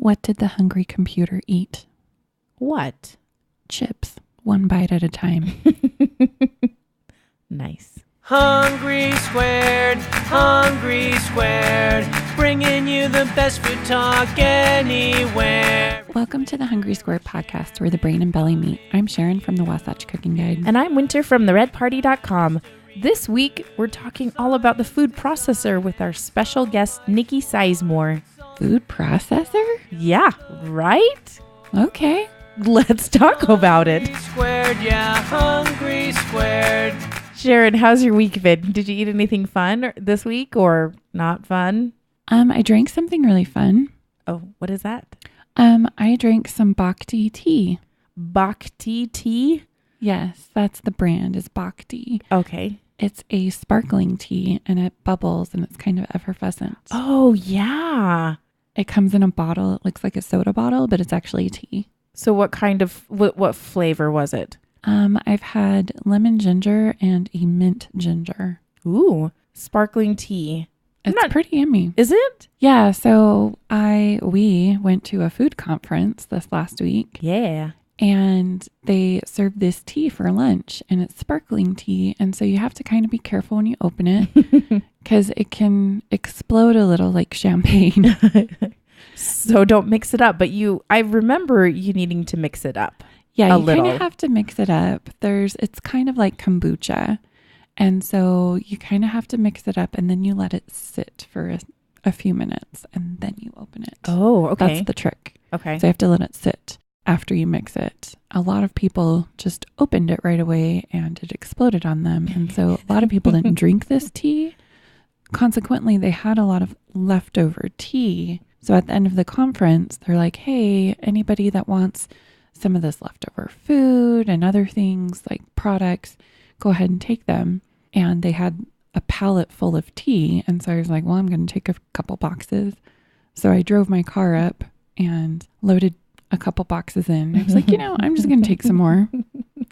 What did the hungry computer eat? What? Chips, one bite at a time. Nice. Hungry Squared, bringing you the best food talk anywhere. Welcome to the Hungry Square podcast, where the brain and belly meet. I'm Sharon from the Wasatch Cooking Guide. And I'm Winter from theredparty.com. This week, we're talking all about the food processor with our special guest, Nikki Sizemore. Food processor? Yeah, right? Okay. Let's talk about it. Hungry Squared. Sharon, how's your week been? Did you eat anything fun this week or not fun? I drank something really fun. Oh, what is that? I drank some bhakti tea. Bhakti tea? Yes, that's the brand, is bhakti. Okay. It's a sparkling tea and it bubbles and it's kind of effervescent. Oh, yeah. It comes in a bottle. It looks like a soda bottle, but it's actually tea. So what kind of, what flavor was it? I've had lemon ginger and a mint ginger. Ooh, sparkling tea. It's pretty yummy. Is it? Yeah. So we went to a food conference this last week. Yeah. And they served this tea for lunch, and it's sparkling tea. And so you have to kind of be careful when you open it because it can explode a little like champagne. So don't mix it up. But I remember you needing to mix it up. Yeah, you kind of have to mix it up. It's kind of like kombucha. And so you kind of have to mix it up and then you let it sit for a few minutes and then you open it. Oh, okay. That's the trick. Okay. So you have to let it sit after you mix it. A lot of people just opened it right away and it exploded on them. And so a lot of people didn't drink this tea. Consequently, they had a lot of leftover tea. So at the end of the conference, they're like, hey, anybody that wants some of this leftover food and other things like products, go ahead and take them. And they had a pallet full of tea. And so I was like, well, I'm going to take a couple boxes. So I drove my car up and loaded a couple boxes in. I was like, I'm just going to take some more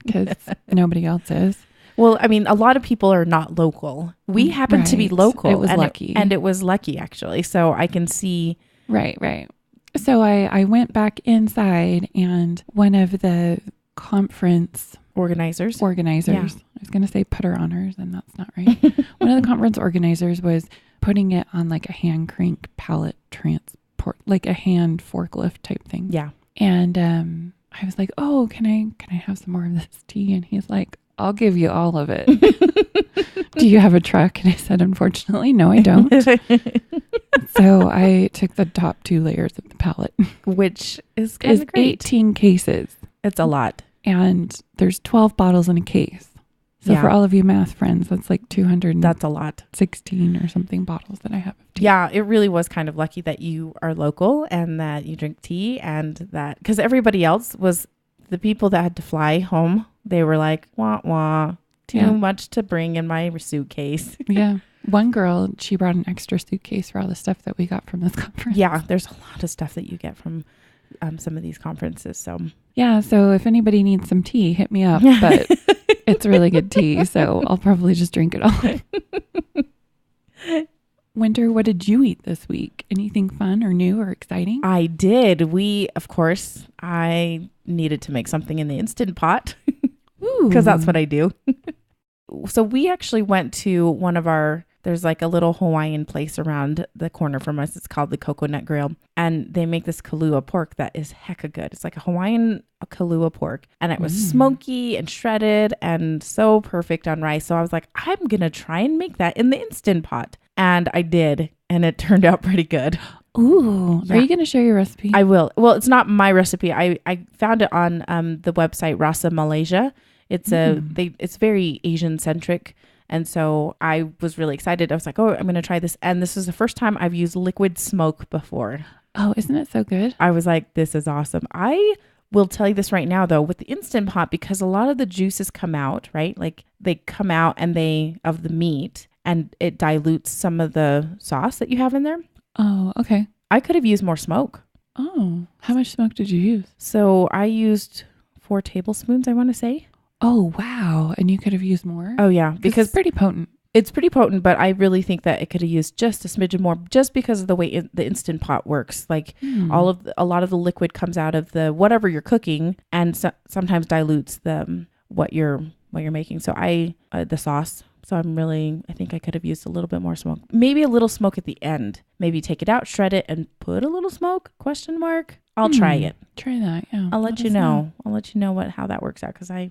because nobody else is. Well, I mean, a lot of people are not local. We happen to be local. It was lucky. And it was lucky, actually. So I can see. Right. So I went back inside and one of the conference organizers. Yeah. I was going to say putter honors and that's not right. One of the conference organizers was putting it on like a hand crank pallet transport, like a hand forklift type thing. Yeah. And I was like, oh, can I have some more of this tea? And he's like, I'll give you all of it. Do you have a truck? And I said, unfortunately, no, I don't. So I took the top 2 layers of the pallet, which is kind of great. 18 cases. It's a lot. And there's 12 bottles in a case. So for all of you math friends, that's like 200. That's a lot. 16 or something bottles that I have of tea. Yeah, it really was kind of lucky that you are local and that you drink tea and that, because everybody else was the people that had to fly home. They were like, wah, wah, too much to bring in my suitcase. Yeah. One girl, she brought an extra suitcase for all the stuff that we got from this conference. Yeah, there's a lot of stuff that you get from some of these conferences. So yeah, so if anybody needs some tea, hit me up. But it's really good tea, so I'll probably just drink it all. Winter, what did you eat this week? Anything fun or new or exciting? I did. I needed to make something in the Instant Pot because that's what I do. So we actually went to there's like a little Hawaiian place around the corner from us. It's called the Coconut Grill. And they make this Kahlua pork that is hecka good. It's like a Hawaiian Kahlua pork. And it was smoky and shredded and so perfect on rice. So I was like, I'm going to try and make that in the Instant Pot. And I did. And it turned out pretty good. Ooh. Yeah. Are you going to share your recipe? I will. Well, it's not my recipe. I found it on the website Rasa Malaysia. It's it's very Asian centric. And so I was really excited. I was like, oh, I'm going to try this. And this is the first time I've used liquid smoke before. Oh, isn't it so good? I was like, this is awesome. I will tell you this right now, though, with the Instant Pot, because a lot of the juices come out, right? Like they come out of the meat and it dilutes some of the sauce that you have in there. Oh, okay. I could have used more smoke. Oh, how much smoke did you use? So I used 4 tablespoons, I want to say. Oh, wow. And you could have used more? Oh, yeah. Because it's pretty potent. It's pretty potent, but I really think that it could have used just a smidgen more, just because of the way the Instant Pot works. Like a lot of the liquid comes out of the whatever you're cooking, and sometimes dilutes what you're making. So the sauce. So I think I could have used a little bit more smoke, maybe a little smoke at the end. Maybe take it out, shred it, and put a little smoke? ? I'll try it. Try that. Yeah. I'll let you know. I'll let you know how that works out, because I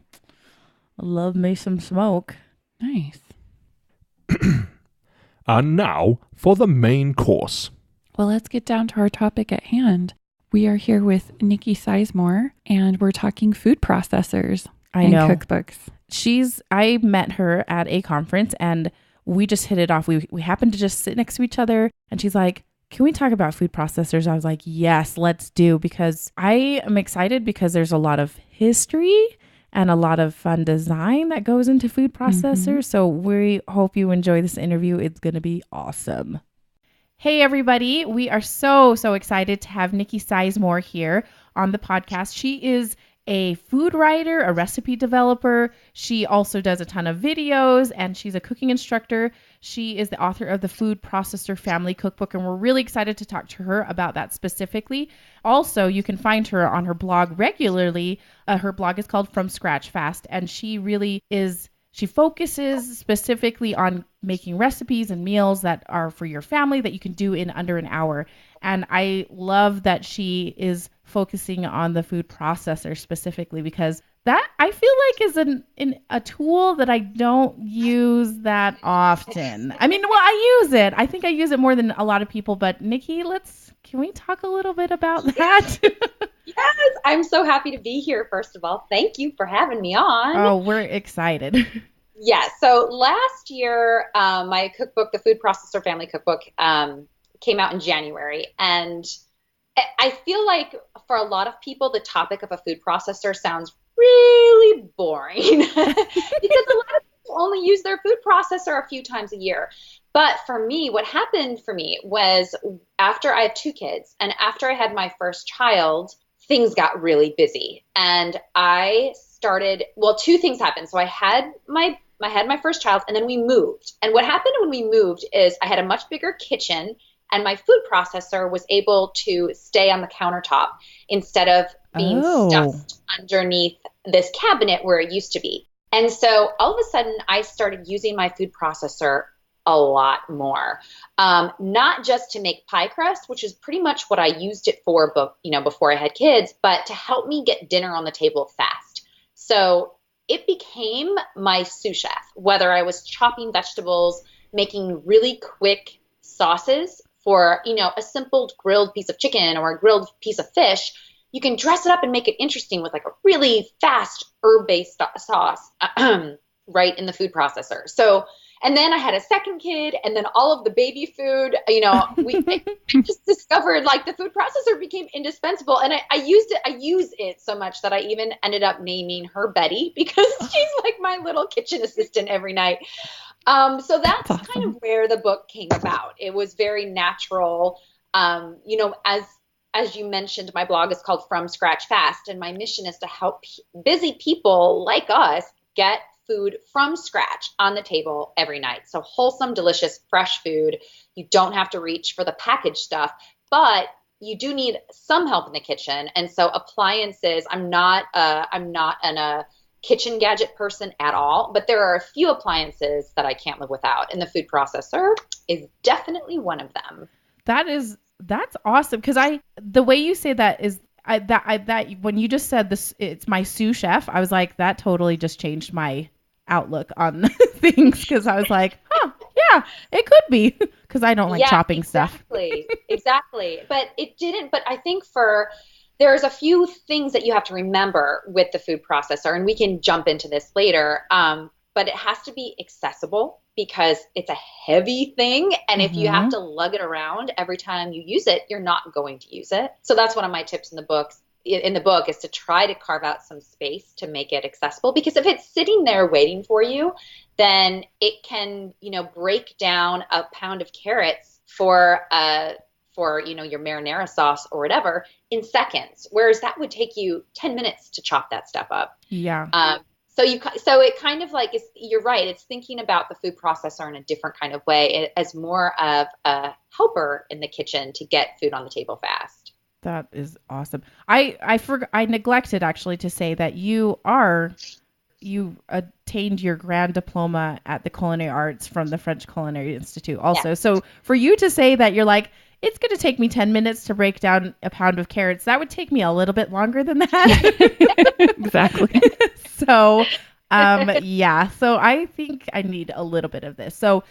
love me some smoke. Nice. And now for the main course. Well, let's get down to our topic at hand. We are here with Nikki Sizemore, and we're talking food processors and cookbooks. I met her at a conference, and we just hit it off. We happened to just sit next to each other, and she's like, can we talk about food processors? I was like, yes, let's do, because I am excited because there's a lot of history and a lot of fun design that goes into food processors. So we hope you enjoy this interview. It's going to be awesome. Hey, everybody. We are so excited to have Nikki Sizemore here on the podcast. She is a food writer, a recipe developer. She also does a ton of videos, and she's a cooking instructor. She is the author of the Food Processor Family Cookbook, and we're really excited to talk to her about that specifically. Also, you can find her on her blog regularly. Her blog is called From Scratch Fast, and she focuses specifically on making recipes and meals that are for your family that you can do in under an hour. And I love that she is focusing on the food processor specifically, because that I feel like is a tool that I don't use that often. I mean, well, I use it. I think I use it more than a lot of people. But Nikki, can we talk a little bit about that? Yes, I'm so happy to be here, first of all. Thank you for having me on. Oh, we're excited. Yeah, so last year, my cookbook, the Food Processor Family Cookbook, came out in January. And I feel like for a lot of people, the topic of a food processor sounds really boring because a lot of people only use their food processor a few times a year. But for me, what happened for me was after I have 2 kids and after I had my first child, things got really busy. And I started, 2 things happened. So I had my first child, and then we moved. And what happened when we moved is I had a much bigger kitchen, and my food processor was able to stay on the countertop instead of being stuffed underneath this cabinet where it used to be. And so all of a sudden I started using my food processor a lot more, not just to make pie crust, which is pretty much what I used it for, before I had kids, but to help me get dinner on the table fast. So it became my sous chef, whether I was chopping vegetables, making really quick sauces for, a simple grilled piece of chicken or a grilled piece of fish. You can dress it up and make it interesting with like a really fast herb-based sauce right in the food processor. So, and then I had a second kid, and then all of the baby food, I just discovered like the food processor became indispensable. And I use it so much that I even ended up naming her Betty, because she's like my little kitchen assistant every night. So that's awesome. kind of where the book came about. It was very natural. As you mentioned, my blog is called From Scratch Fast, and my mission is to help busy people like us get food from scratch on the table every night. So wholesome, delicious, fresh food. You don't have to reach for the packaged stuff, but you do need some help in the kitchen. And so appliances, I'm not a kitchen gadget person at all, but there are a few appliances that I can't live without, and the food processor is definitely one of them. That's awesome, because the way you say that is that when you just said this, it's my sous chef, I was like, that totally just changed my outlook on things, because I was like, yeah, it could be, because I don't like chopping stuff. Exactly. But it didn't. But I think there's a few things that you have to remember with the food processor, and we can jump into this later. But it has to be accessible, because it's a heavy thing. And if you have to lug it around every time you use it, you're not going to use it. So that's one of my tips in the book is to try to carve out some space to make it accessible, because if it's sitting there waiting for you, then it can, break down a pound of carrots for your marinara sauce or whatever in seconds, whereas that would take you 10 minutes to chop that stuff up. Yeah. So it kind of like you're right. It's thinking about the food processor in a different kind of way as more of a helper in the kitchen to get food on the table fast. That is awesome. I neglected actually to say that you attained your grand diploma at the culinary arts from the French Culinary Institute also. Yeah. So for you to say that you're like, it's going to take me 10 minutes to break down a pound of carrots, that would take me a little bit longer than that. Exactly. So, yeah. So I think I need a little bit of this. So,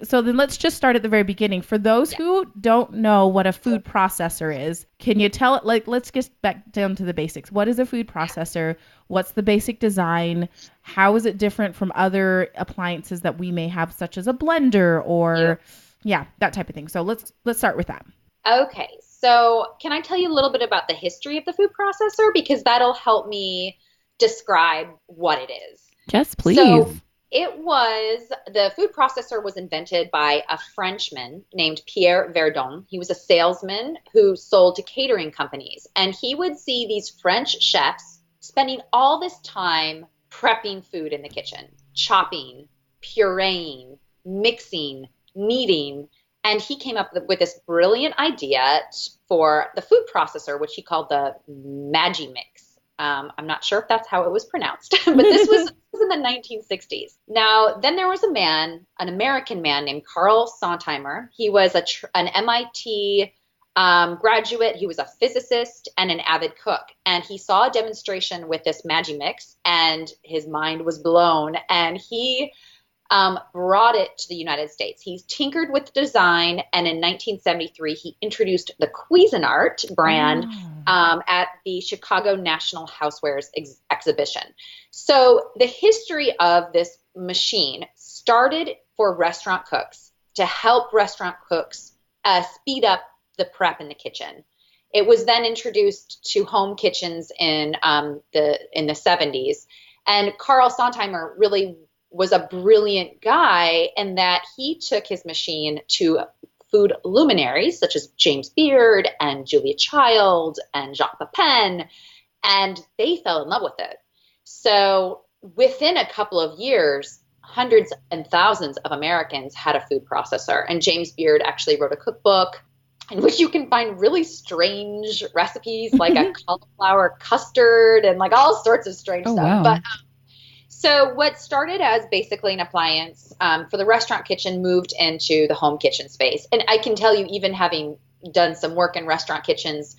so then let's just start at the very beginning. For those who don't know what a food processor is, can you tell it, like, let's get back down to the basics. What is a food processor? What's the basic design? How is it different from other appliances that we may have, such as a blender or that type of thing. So let's start with that. Okay. So can I tell you a little bit about the history of the food processor? Because that'll help me describe what it is. Yes, please. So the food processor was invented by a Frenchman named Pierre Verdon. He was a salesman who sold to catering companies. And he would see these French chefs spending all this time prepping food in the kitchen, chopping, pureeing, mixing, kneading, and he came up with this brilliant idea for the food processor, which he called the Magimix. I'm not sure if that's how it was pronounced, but this was in the 1960s. Now, then there was an American man named Carl Sontheimer. He was an MIT graduate. He was a physicist and an avid cook. And he saw a demonstration with this Magimix, and his mind was blown. And he brought it to the United States. He tinkered with the design, and in 1973, he introduced the Cuisinart brand at the Chicago National Housewares exhibition. So the history of this machine started for restaurant cooks to help restaurant cooks speed up the prep in the kitchen. It was then introduced to home kitchens in the 70s, and Carl Sontheimer really was a brilliant guy in that he took his machine to food luminaries such as James Beard and Julia Child and Jacques Pepin, and they fell in love with it. So within a couple of years, hundreds and thousands of Americans had a food processor, and James Beard actually wrote a cookbook in which you can find really strange recipes like a cauliflower custard and like all sorts of strange stuff. Wow. But so what started as basically an appliance for the restaurant kitchen moved into the home kitchen space. And I can tell you, even having done some work in restaurant kitchens,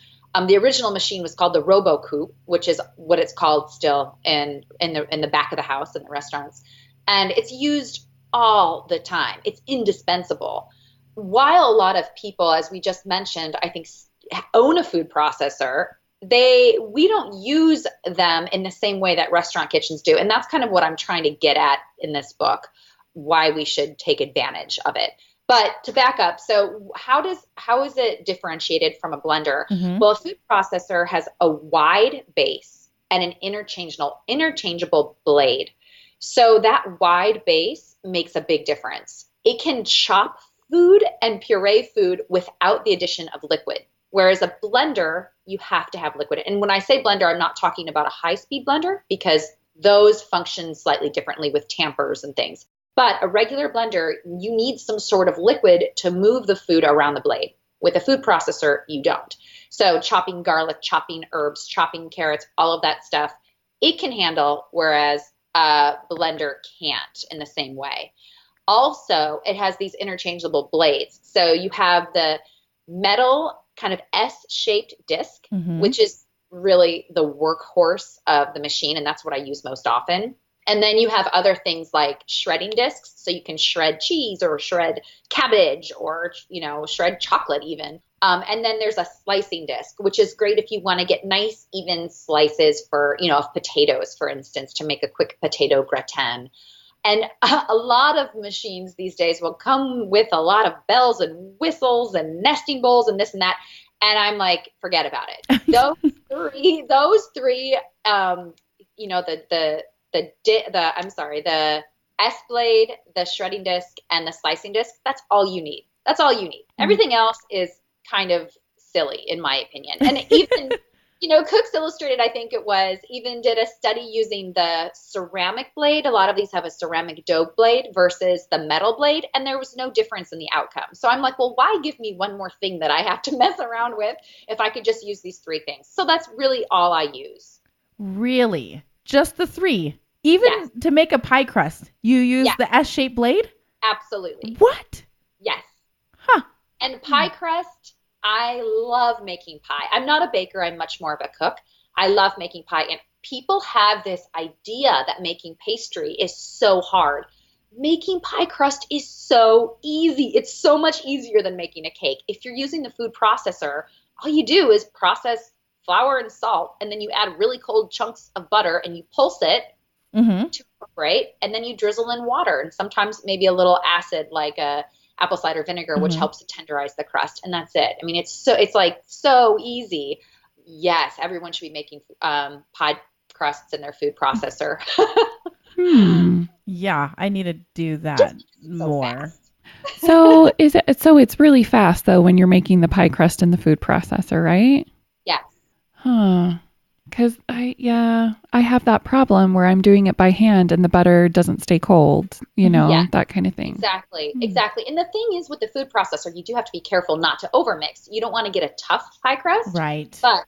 the original machine was called the RoboCoupe, which is what it's called still in the back of the house in the restaurants. And it's used all the time. It's indispensable. While a lot of people, as we just mentioned, I think own a food processor, we don't use them in the same way that restaurant kitchens do. And that's kind of what I'm trying to get at in this book, why we should take advantage of it. But to back up, so how is it differentiated from a blender? Mm-hmm. Well, a food processor has a wide base and an interchangeable blade. So that wide base makes a big difference. It can chop food and puree food without the addition of liquid. Whereas a blender, you have to have liquid. And when I say blender, I'm not talking about a high-speed blender because those function slightly differently with tampers and things. But a regular blender, you need some sort of liquid to move the food around the blade. With a food processor, you don't. So chopping garlic, chopping herbs, chopping carrots, all of that stuff, it can handle, whereas a blender can't in the same way. Also, it has these interchangeable blades. So you have the metal kind of S-shaped disc, mm-hmm. which is really the workhorse of the machine, and that's what I use most often. And then you have other things like shredding discs, so you can shred cheese or shred cabbage or, shred chocolate even. And then there's a slicing disc, which is great if you want to get nice, even slices for, of potatoes, for instance, to make a quick potato gratin. And a lot of machines these days will come with a lot of bells and whistles and nesting bowls and this and that. And I'm like, forget about it. Those three, the S blade, the shredding disc, and the slicing disc, that's all you need. That's all you need. Everything else is kind of silly, in my opinion. And even Cooks Illustrated, I think it was, even did a study using the ceramic blade. A lot of these have a ceramic dough blade versus the metal blade, and there was no difference in the outcome. So I'm like, well, why give me one more thing that I have to mess around with if I could just use these 3 things? So that's really all I use. Really? Just the 3? Even to make a pie crust, you use the S-shaped blade? Absolutely. What? Yes. Huh. And pie crust, I love making pie. I'm not a baker. I'm much more of a cook. I love making pie. And people have this idea that making pastry is so hard. Making pie crust is so easy. It's so much easier than making a cake. If you're using the food processor, all you do is process flour and salt, and then you add really cold chunks of butter and you pulse it to incorporate, and then you drizzle in water and sometimes maybe a little acid like a apple cider vinegar, which helps to tenderize the crust, and that's it. I mean, it's like so easy. Yes, everyone should be making pie crusts in their food processor. Yeah, I need to do that more. So it's really fast though when you're making the pie crust in the food processor, right? Yes. Huh. Because I have that problem where I'm doing it by hand and the butter doesn't stay cold, that kind of thing. Exactly. And the thing is with the food processor, you do have to be careful not to overmix. You don't want to get a tough pie crust. Right. But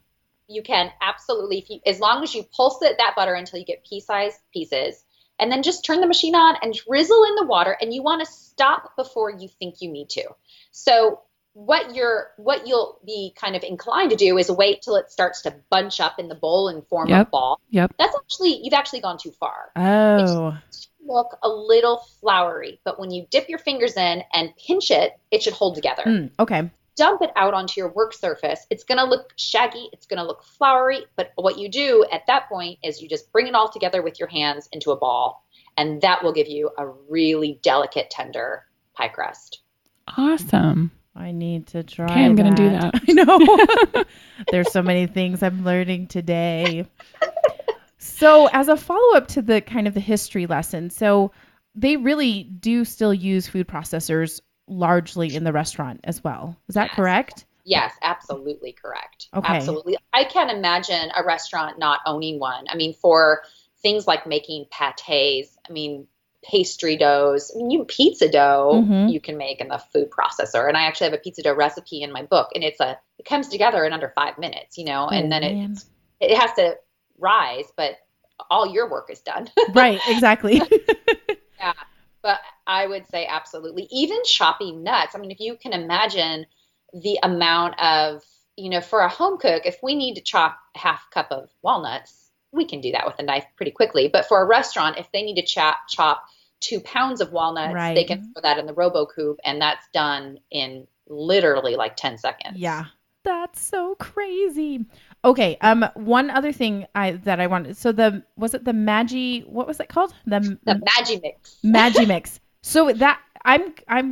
you can absolutely, as long as you pulse that butter until you get pea-sized pieces, and then just turn the machine on and drizzle in the water, and you want to stop before you think you need to. So what you'll be kind of inclined to do is wait till it starts to bunch up in the bowl and form a ball. Yep. You've actually gone too far. Oh. It should look a little floury, but when you dip your fingers in and pinch it, it should hold together. Okay. Dump it out onto your work surface. It's going to look shaggy. It's going to look floury. But what you do at that point is you just bring it all together with your hands into a ball, and that will give you a really delicate, tender pie crust. Awesome. I need to try. Okay, I'm going to do that. I know. There's so many things I'm learning today. So as a follow-up to the kind of the history lesson, so they really do still use food processors largely in the restaurant as well. Is that correct? Yes, absolutely correct. Okay. Absolutely. I can't imagine a restaurant not owning one. I mean, for things like making pâtés, pastry doughs, pizza dough you can make in the food processor. And I actually have a pizza dough recipe in my book, and it comes together in under 5 minutes, and then it has to rise, but all your work is done. Right, exactly. Yeah. But I would say absolutely. Even chopping nuts. If you can imagine the amount of, for a home cook, if we need to chop a half cup of walnuts, we can do that with a knife pretty quickly. But for a restaurant, if they need to chop 2 pounds of walnuts, they can throw that in the RoboCube, and that's done in literally like 10 seconds. Yeah. That's so crazy. Okay. One other thing that I wanted. So what was it called? The Magimix. Magimix. So that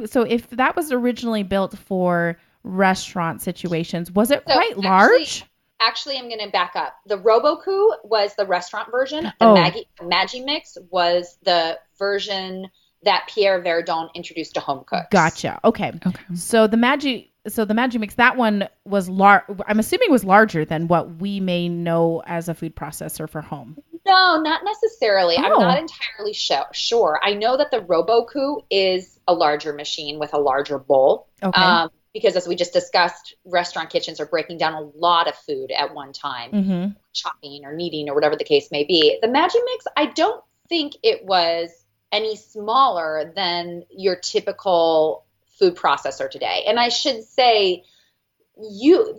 so if that was originally built for restaurant situations, was it quite large? Actually, I'm going to back up. The RoboCoo was the restaurant version. The Magimix was the version that Pierre Verdon introduced to home cooks. Gotcha. Okay. So the Magimix, that one was I'm assuming was larger than what we may know as a food processor for home. No, not necessarily. I'm not entirely sure. I know that the RoboCoo is a larger machine with a larger bowl. Okay. Because as we just discussed, restaurant kitchens are breaking down a lot of food at one time, chopping or kneading or whatever the case may be. The Magimix, I don't think it was any smaller than your typical food processor today. And I should say,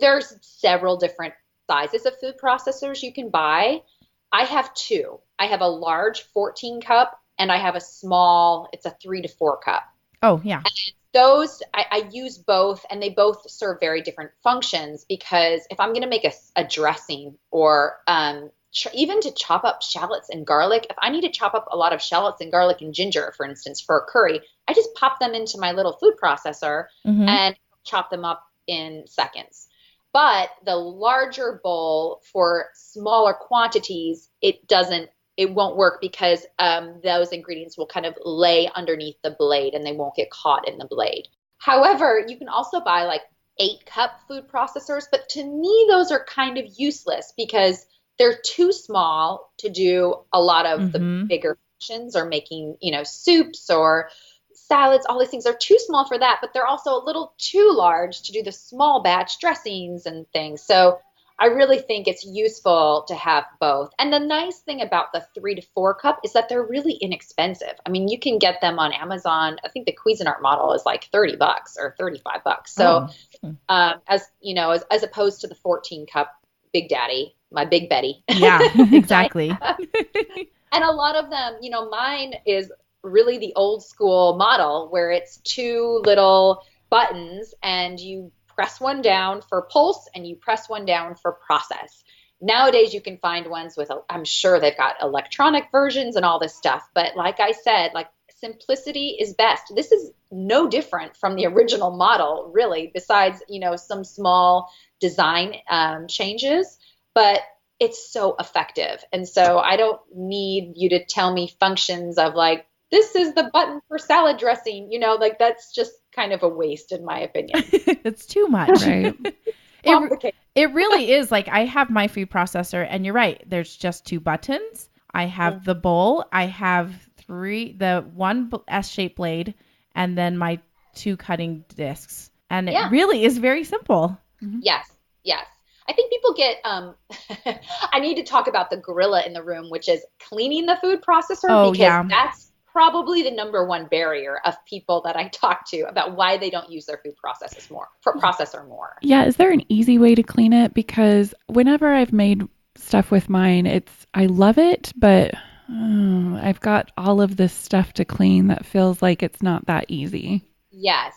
there's several different sizes of food processors you can buy. I have 2. I have a large 14 cup, and I have a small, it's a 3 to 4 cup. Oh, yeah. And those, I use both, and they both serve very different functions, because if I'm going to make a dressing or even to chop up shallots and garlic, if I need to chop up a lot of shallots and garlic and ginger, for instance, for a curry, I just pop them into my little food processor and chop them up in seconds. But the larger bowl for smaller quantities, it won't work, because those ingredients will kind of lay underneath the blade and they won't get caught in the blade. However, you can also buy like 8-cup food processors, but to me, those are kind of useless because they're too small to do a lot of the bigger functions or making, soups or salads. All these things are too small for that, but they're also a little too large to do the small batch dressings and things. So I really think it's useful to have both. And the nice thing about the 3 to 4 cup is that they're really inexpensive. I mean, you can get them on Amazon. I think the Cuisinart model is like $30 or $35. So, as opposed to the 14 cup Big Daddy, my Big Betty. Yeah, exactly. And a lot of them, mine is really the old school model where it's 2 little buttons and you press one down for pulse and you press one down for process. Nowadays, you can find ones with, I'm sure they've got electronic versions and all this stuff. But like I said, simplicity is best. This is no different from the original model, really, besides, some small design changes. But it's so effective. And so I don't need you to tell me functions of this is the button for salad dressing, that's just kind of a waste in my opinion. It's too much. Right. It really is. I have my food processor and you're right. There's just 2 buttons. I have the bowl. I have the one S-shaped blade and then my 2 cutting discs. And it really is very simple. Mm-hmm. Yes. I think people get, I need to talk about the gorilla in the room, which is cleaning the food processor because that's probably the number one barrier of people that I talk to about why they don't use their food processor more. Yeah. Is there an easy way to clean it? Because whenever I've made stuff with mine, I love it, but I've got all of this stuff to clean that feels like it's not that easy. Yes.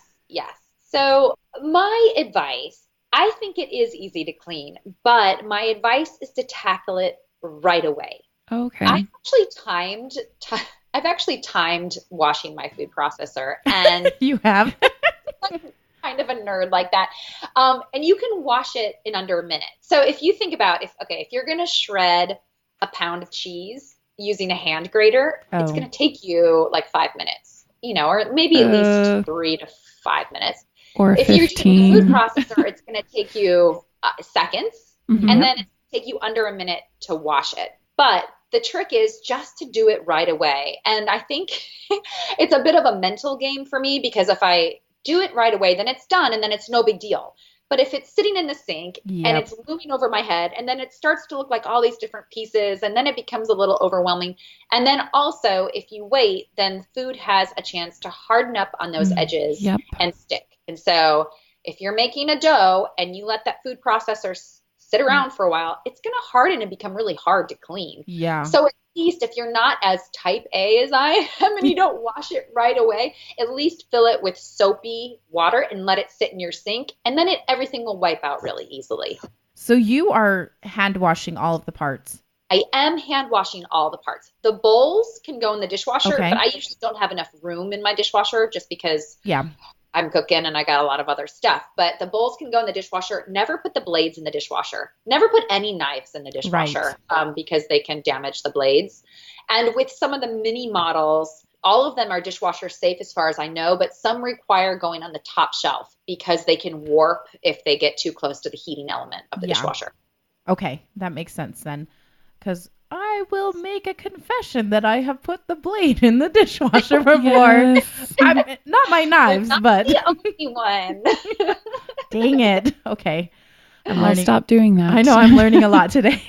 So my advice, I think it is easy to clean, but my advice is to tackle it right away. Okay. I've actually timed washing my food processor, and you have kind of a nerd like that. And you can wash it in under a minute. So if you think about if you're going to shred a pound of cheese using a hand grater, it's going to take you 5 minutes, or maybe at least 3 to 5 minutes. Or if 15. you're using a food processor, it's going to take you seconds, and then it's take you under a minute to wash it. But the trick is just to do it right away. And I think it's a bit of a mental game for me because if I do it right away, then it's done and then it's no big deal. But if it's sitting in the sink and it's looming over my head and then it starts to look like all these different pieces and then it becomes a little overwhelming. And then also if you wait, then food has a chance to harden up on those edges and stick. And so if you're making a dough and you let that food processor sit around for a while, it's going to harden and become really hard to clean. Yeah. So at least if you're not as type A as I am and you don't wash it right away, at least fill it with soapy water and let it sit in your sink. And then everything will wipe out really easily. So you are hand washing all of the parts. I am hand washing all the parts. The bowls can go in the dishwasher, but I usually don't have enough room in my dishwasher just because I'm cooking and I got a lot of other stuff. But the bowls can go in the dishwasher. Never put the blades in the dishwasher. Never put any knives in the dishwasher because they can damage the blades. And with some of the mini models, all of them are dishwasher safe as far as I know, but some require going on the top shelf because they can warp if they get too close to the heating element of the dishwasher. Okay, that makes sense then. Because I will make a confession that I have put the blade in the dishwasher before. Not my knives, but the only one. Dang it. Okay. I'll stop doing that. I know, I'm learning a lot today.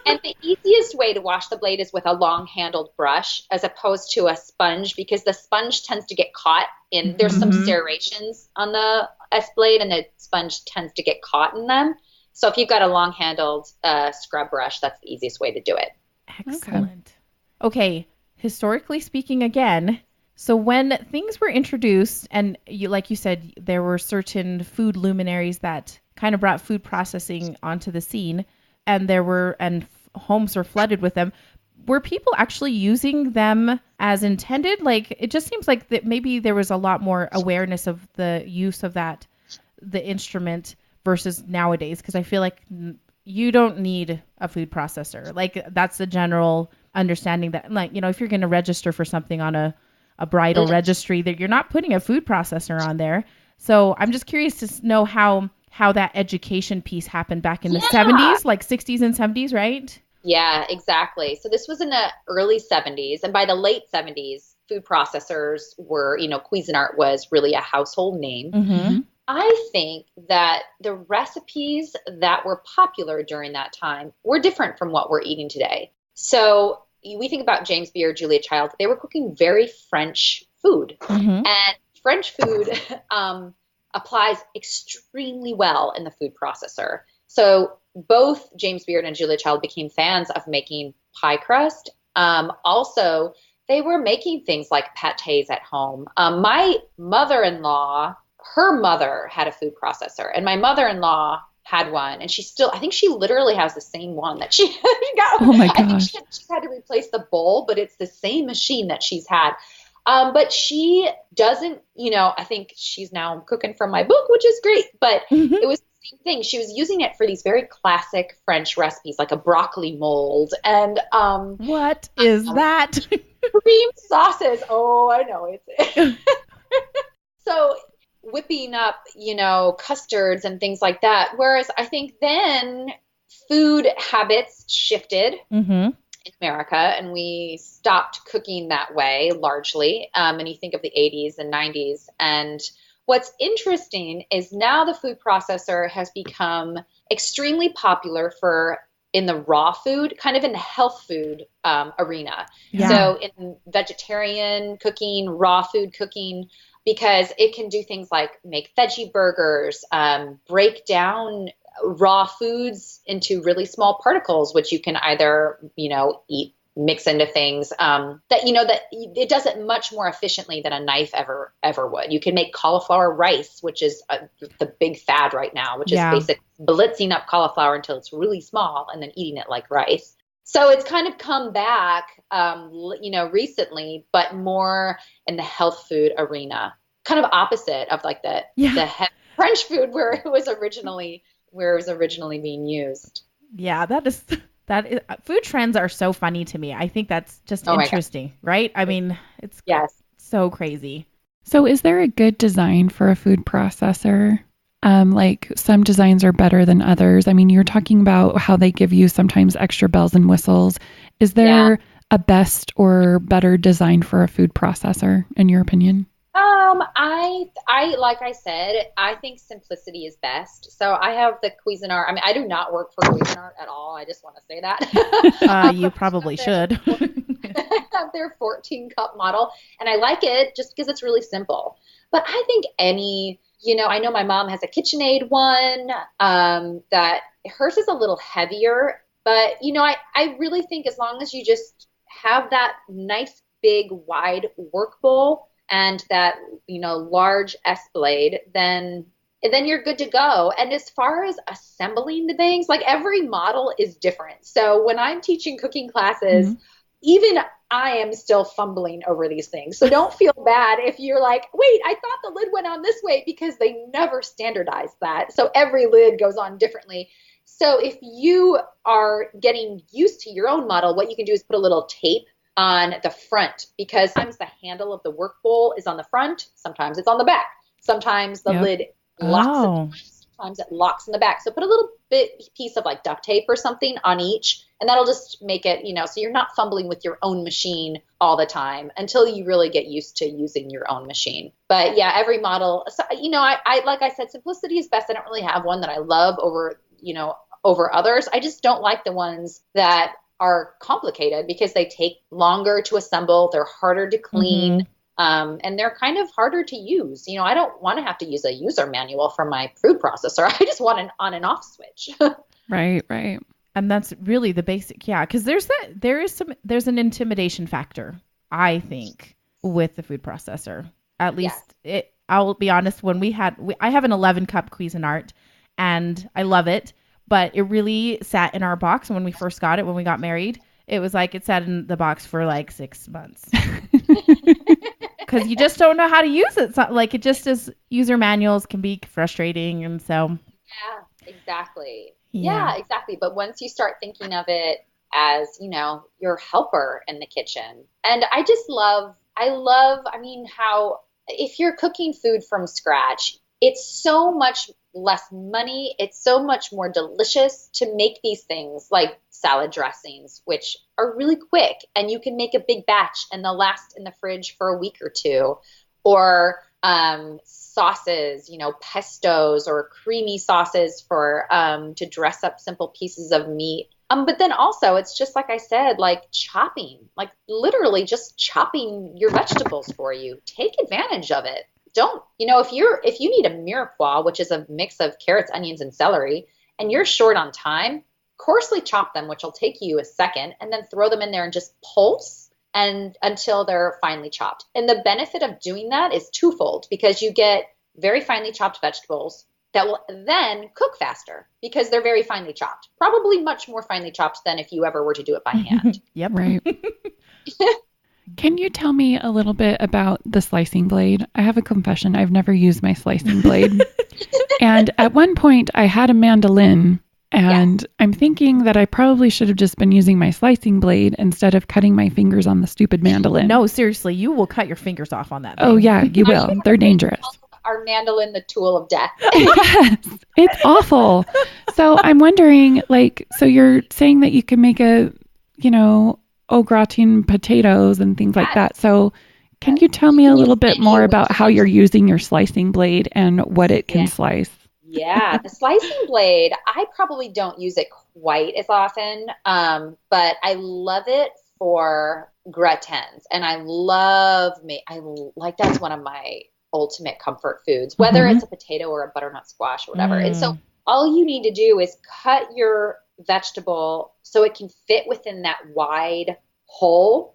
And the easiest way to wash the blade is with a long-handled brush as opposed to a sponge because the sponge tends to get caught in, there's some serrations on the S-blade and the sponge tends to get caught in them. So if you've got a long-handled scrub brush, that's the easiest way to do it. Excellent. Okay. Historically speaking again, so when things were introduced and like you said, there were certain food luminaries that kind of brought food processing onto the scene and homes were flooded with them. Were people actually using them as intended? Like, it just seems like that maybe there was a lot more awareness of the use of the instrument versus nowadays. Cause I feel like you don't need a food processor. Like, that's the general understanding that, like, if you're going to register for something on a bridal registry, that you're not putting a food processor on there. So I'm just curious to know how how that education piece happened back in the 70s, like 60s and 70s, right? Yeah, exactly. So this was in the early 70s. And by the late 70s, food processors were, Cuisinart was really a household name. Mm-hmm. I think that the recipes that were popular during that time were different from what we're eating today. So we think about James Beard, Julia Child, they were cooking very French food. Mm-hmm. And French food applies extremely well in the food processor. So both James Beard and Julia Child became fans of making pie crust. Also, they were making things like pâtés at home. My mother-in-law, her mother had a food processor, and my mother-in-law had one, and I think she literally has the same one that she got. Oh my I think gosh. she's had to replace the bowl, but it's the same machine that she's had. But she doesn't, I think she's now cooking from my book, which is great, but it was the same thing. She was using it for these very classic French recipes, like a broccoli mold and what is that? cream sauces. Oh, I know it's so whipping up, custards and things like that. Whereas I think then food habits shifted in America, and we stopped cooking that way largely. And you think of the 80s and 90s. And what's interesting is now the food processor has become extremely popular in the raw food, kind of in the health food arena. Yeah. So in vegetarian cooking, raw food cooking, because it can do things like make veggie burgers, break down raw foods into really small particles, which you can either, eat, mix into things that it does it much more efficiently than a knife ever would. You can make cauliflower rice, which is the big fad right now, which is basically blitzing up cauliflower until it's really small and then eating it like rice. So it's kind of come back, recently, but more in the health food arena, kind of opposite of like the French food where it was originally being used. Yeah, that is food trends are so funny to me. I think that's just interesting, right? I mean, it's so crazy. So is there a good design for a food processor? Like some designs are better than others. I mean, you're talking about how they give you sometimes extra bells and whistles. Is there a best or better design for a food processor, in your opinion? I like I said, I think simplicity is best. So I have the Cuisinart. I mean, I do not work for Cuisinart at all. I just want to say that. You probably should. I have their 14 cup model, and I like it just because it's really simple. But I think I know my mom has a KitchenAid one that hers is a little heavier, but I really think as long as you just have that nice big wide work bowl and that large S blade, then you're good to go. And as far as assembling the things, like every model is different. So when I'm teaching cooking classes, even I am still fumbling over these things. So don't feel bad if you're like, wait, I thought the lid went on this way, because they never standardized that. So every lid goes on differently. So if you are getting used to your own model, what you can do is put a little tape on the front, because sometimes the handle of the work bowl is on the front, sometimes it's on the back, sometimes the lid locks in the front, sometimes it locks in the back. So put a little piece of like duct tape or something on each, and that'll just make it, so you're not fumbling with your own machine all the time until you really get used to using your own machine. But yeah, every model, so, I like I said, simplicity is best. I don't really have one that I love over others. I just don't like the ones that are complicated because they take longer to assemble. They're harder to clean. And they're kind of harder to use. I don't want to have to use a user manual for my food processor. I just want an on and off switch. Right. And that's really the basic. Yeah. Cause there's an intimidation factor, I think, with the food processor. At least I'll be honest, I have an 11 cup Cuisinart and I love it, but it really sat in our box when we first got it, when we got married. It was like it sat in the box for like 6 months. Because you just don't know how to use it. So, like, it just is, user manuals can be frustrating. And so. Yeah, exactly. Yeah, exactly. But once you start thinking of it as, your helper in the kitchen. And I love, how if you're cooking food from scratch, it's so much less money. It's so much more delicious to make these things like salad dressings, which are really quick and you can make a big batch and they'll last in the fridge for a week or two. Or sauces, pestos or creamy sauces for to dress up simple pieces of meat. But then also it's just like I said, like chopping, like literally just chopping your vegetables for you. Take advantage of it. Don't, if you need a mirepoix, which is a mix of carrots, onions, and celery, and you're short on time, coarsely chop them, which will take you a second, and then throw them in there and just pulse and until they're finely chopped. And the benefit of doing that is twofold, because you get very finely chopped vegetables that will then cook faster because they're very finely chopped, probably much more finely chopped than if you ever were to do it by hand. Yep. Right. Can you tell me a little bit about the slicing blade? I have a confession. I've never used my slicing blade. And at one point I had a mandolin, and I'm thinking that I probably should have just been using my slicing blade instead of cutting my fingers on the stupid mandolin. No, seriously, you will cut your fingers off on that thing. Oh yeah, you will. They're dangerous. Our mandolin, the tool of death. Yes, it's awful. So I'm wondering, so you're saying that you can make au gratin potatoes and things like that. So can you tell me a little bit more about how you're using your slicing blade and what it can slice? Yeah, the slicing blade, I probably don't use it quite as often, but I love it for gratins. And that's one of my ultimate comfort foods, whether it's a potato or a butternut squash or whatever. And so all you need to do is cut your vegetable so it can fit within that wide hole.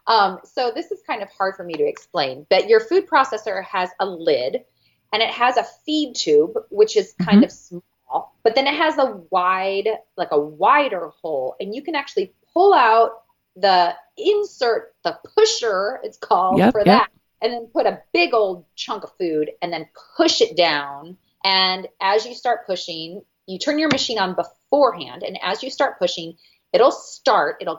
So this is kind of hard for me to explain, but your food processor has a lid and it has a feed tube, which is kind of small, but then it has a wider hole, and you can actually pull out the pusher, it's called that, and then put a big old chunk of food and then push it down. And as you start pushing, you turn your machine on beforehand. And as you start pushing, it'll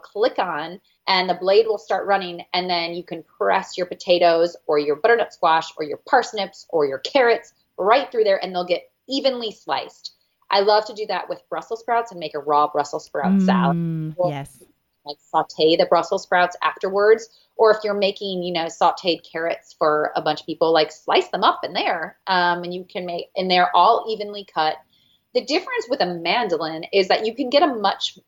click on, and the blade will start running. And then you can press your potatoes or your butternut squash or your parsnips or your carrots right through there, and they'll get evenly sliced. I love to do that with Brussels sprouts and make a raw Brussels sprout salad. Yes. Like saute the Brussels sprouts afterwards. Or if you're making, sauteed carrots for a bunch of people, like slice them up in there. And you can and they're all evenly cut. The difference with a mandolin is that you can get a much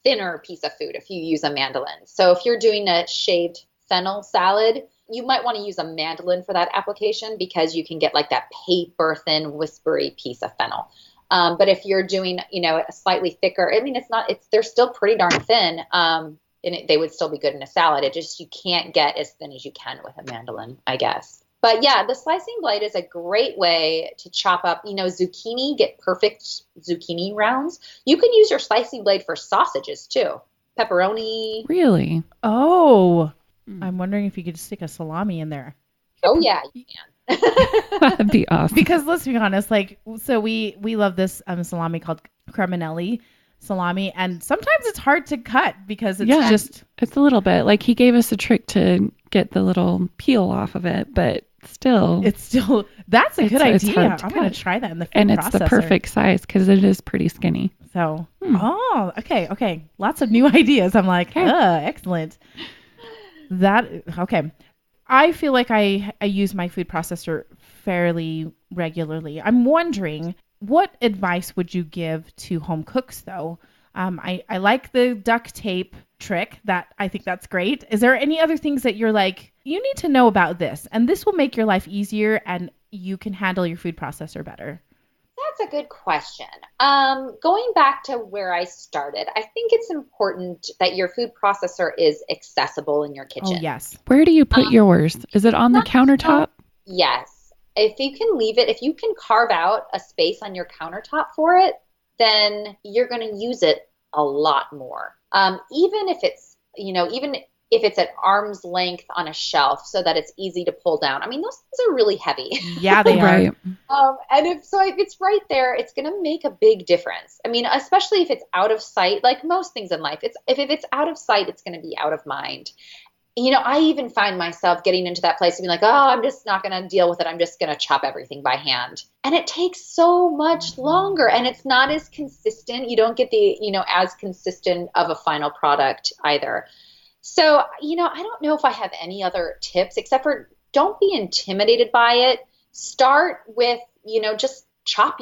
thinner piece of food if you use a mandolin. So if you're doing a shaved fennel salad, you might want to use a mandolin for that application because you can get like that paper thin, whispery piece of fennel. But if you're doing, a slightly thicker, they're still pretty darn thin. And they would still be good in a salad. You can't get as thin as you can with a mandolin, I guess. But yeah, the slicing blade is a great way to chop up, zucchini, get perfect zucchini rounds. You can use your slicing blade for sausages too. Pepperoni. Really? Oh, I'm wondering if you could stick a salami in there. Oh yeah, you can. That'd be awesome. Because let's be honest, we love this salami called creminelli salami, and sometimes it's hard to cut because it's a little bit like he gave us a trick to get the little peel off of it, but that's a good idea. I'm going to try that in the food processor. And it's the perfect size because it is pretty skinny. So, okay. Lots of new ideas. I'm like, excellent. Okay. I feel like I use my food processor fairly regularly. I'm wondering, what advice would you give to home cooks though? I like the duct tape trick. I think that's great. Is there any other things that you're like, you need to know about this, and this will make your life easier and you can handle your food processor better? That's a good question. Going back to where I started, I think it's important that your food processor is accessible in your kitchen. Oh, yes. Where do you put yours? Is it on the countertop? Yes. If you can carve out a space on your countertop for it, then you're going to use it a lot more. Even if it's at arm's length on a shelf so that it's easy to pull down. I mean, those things are really heavy. Yeah, they are. Right. And if it's right there, it's going to make a big difference. I mean, especially if it's out of sight, like most things in life, if it's out of sight, it's going to be out of mind. I even find myself getting into that place of being like, oh, I'm just not going to deal with it. I'm just going to chop everything by hand. And it takes so much longer and it's not as consistent. You don't get the, as consistent of a final product either. So, I don't know if I have any other tips except for don't be intimidated by it. Start with, just chop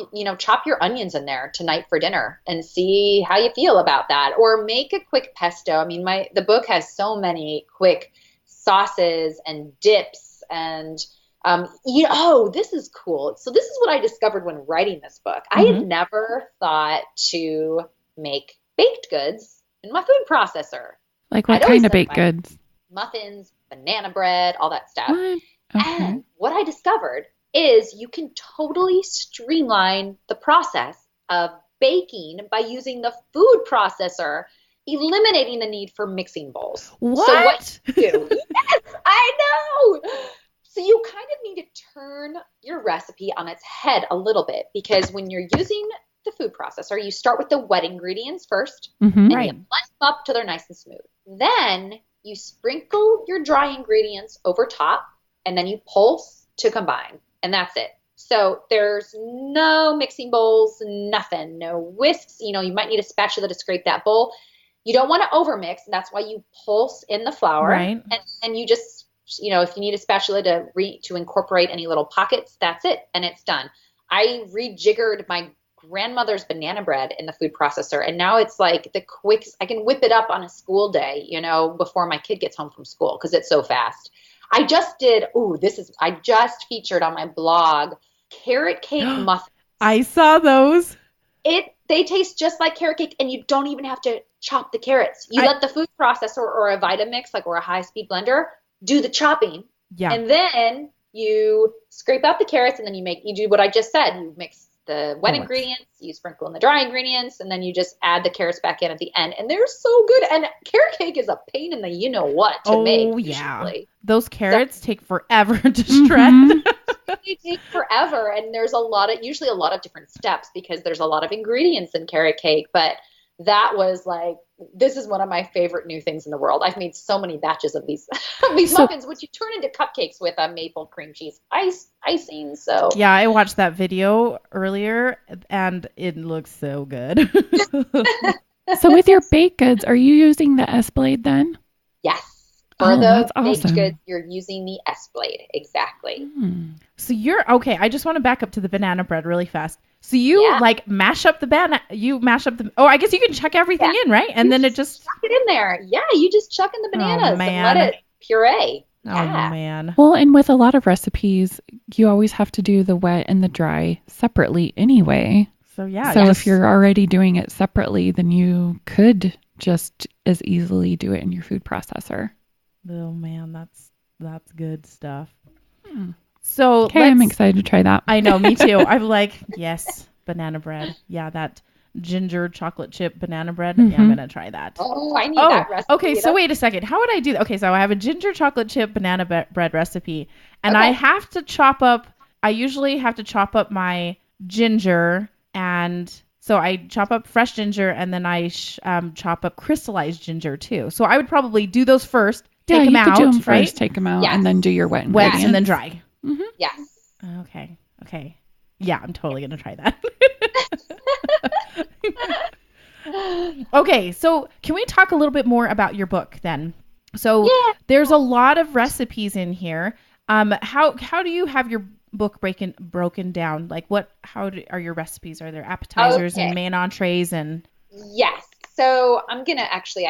your onions in there tonight for dinner and see how you feel about that. Or make a quick pesto. I mean, the book has so many quick sauces and dips and, this is cool. So this is what I discovered when writing this book. I had never thought to make baked goods in my food processor. Like what kind of baked goods? Muffins, banana bread, all that stuff. What? Okay. And what I discovered is you can totally streamline the process of baking by using the food processor, eliminating the need for mixing bowls. What? So what you do? Yes, I know. So you kind of need to turn your recipe on its head a little bit because when you're using the food processor, you start with the wet ingredients first and you blend them up till they're nice and smooth. Then you sprinkle your dry ingredients over top and then you pulse to combine. And that's it. So there's no mixing bowls, nothing, no whisks. You might need a spatula to scrape that bowl. You don't want to overmix. And that's why you pulse in the flour. Right. And you just, if you need a spatula to incorporate any little pockets, that's it. And it's done. I rejiggered my grandmother's banana bread in the food processor. And now it's like the quickest, I can whip it up on a school day, before my kid gets home from school because it's so fast. I just featured on my blog carrot cake muffins. I saw those. They taste just like carrot cake and you don't even have to chop the carrots. You let the food processor or a Vitamix, or a high-speed blender, do the chopping. Yeah. And then you scrape out the carrots and then you do what I just said. You mix the wet ingredients, you sprinkle in the dry ingredients, and then you just add the carrots back in at the end. And they're so good. And carrot cake is a pain in the you-know-what to make. Oh, yeah. Usually. Those carrots take forever to shred. They take forever. And there's usually a lot of different steps because there's a lot of ingredients in carrot cake. But that was this is one of my favorite new things in the world. I've made so many batches of these muffins, which you turn into cupcakes with a maple cream cheese icing. So yeah, I watched that video earlier and it looks so good. So with your baked goods, are you using the S-blade then? Yes. For the baked awesome. goods, you're using the S-blade. Exactly. So okay. I just want to back up to the banana bread really fast. So you mash up I guess you can chuck everything in, right? And then it just chuck it in there. Yeah, you just chuck in the bananas and let it puree. Yeah. Oh man. Well, and with a lot of recipes, you always have to do the wet and the dry separately anyway. So yeah. So if you're already doing it separately, then you could just as easily do it in your food processor. Oh man, that's good stuff. So I'm excited to try that. I know, me too. I'm like, yes, banana bread. Yeah, that ginger chocolate chip banana bread. Yeah, I'm gonna try that. Oh, I need that recipe. Okay, so wait a second. How would I do that? Okay, so I have a ginger chocolate chip banana bread recipe, and I have to chop up. I usually have to chop up my ginger, and so I chop up fresh ginger, and then I chop up crystallized ginger too. So I would probably do those first. Take them out, do them right? First, take them out, and then do your wet ingredients. And then dry. Mm-hmm. Yes. Okay. Yeah, I'm totally going to try that. Okay, so can we talk a little bit more about your book then? So there's a lot of recipes in here. How do you have your book broken down? Like how are your recipes? Are there appetizers and main entrees and? Yes. So I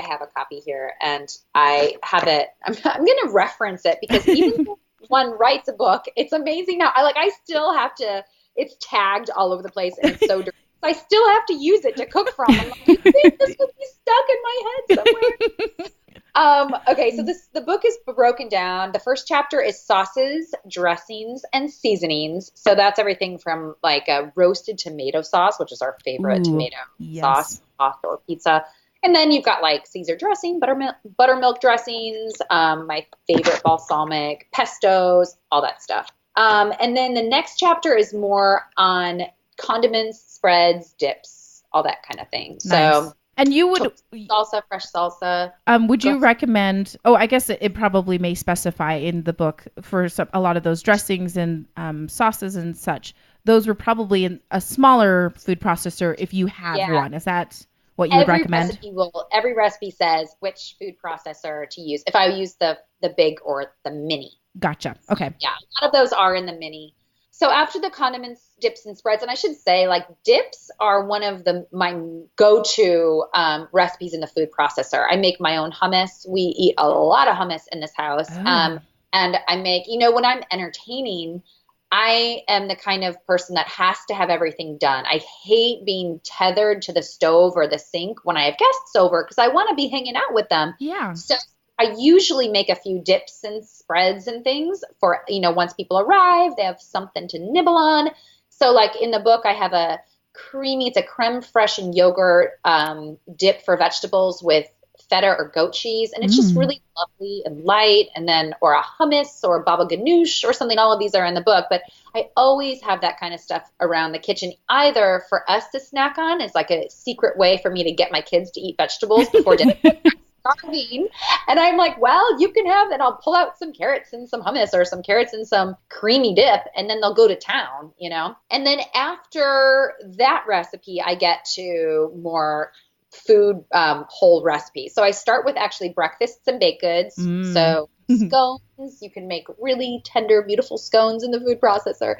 have a copy here and I have it. I'm going to reference it because even when one writes a book, it's amazing how I still have to, it's tagged all over the place and it's so dirty. I still have to use it to cook from. I'm like, you think this would be stuck in my head somewhere? Okay, so the book is broken down. The first chapter is sauces, dressings, and seasonings. So that's everything from a roasted tomato sauce, which is our favorite tomato sauce, pasta or pizza. And then you've got Caesar dressing, buttermilk dressings, my favorite balsamic, pestos, all that stuff. And then the next chapter is more on condiments, spreads, dips, all that kind of thing. Nice. So And you would salsa, fresh salsa. Would you recommend? Oh, I guess it probably may specify in the book for a lot of those dressings and sauces and such. Those were probably in a smaller food processor if you have one. Is that what you would recommend? Every recipe says which food processor to use. If I use the big or the mini. Gotcha. Okay. Yeah, a lot of those are in the mini. So after the condiments, dips, and spreads, and I should say, like, dips are one of my go-to recipes in the food processor. I make my own hummus. We eat a lot of hummus in this house. And I make, when I'm entertaining, I am the kind of person that has to have everything done. I hate being tethered to the stove or the sink when I have guests over because I want to be hanging out with them. Yeah. So I usually make a few dips and spreads and things for, once people arrive, they have something to nibble on. So like in the book, I have it's a creme fraiche and yogurt dip for vegetables with feta or goat cheese. And it's just really lovely and light. And then, or a hummus or baba ganoush or something. All of these are in the book, but I always have that kind of stuff around the kitchen, either for us to snack on. It's like a secret way for me to get my kids to eat vegetables before dinner. Starving. And I'm like, well, you can have that. I'll pull out some carrots and some hummus or some carrots and some creamy dip, and then they'll go to town, And then after that recipe, I get to more food whole recipes. So I start with actually breakfasts and baked goods. So scones, you can make really tender, beautiful scones in the food processor.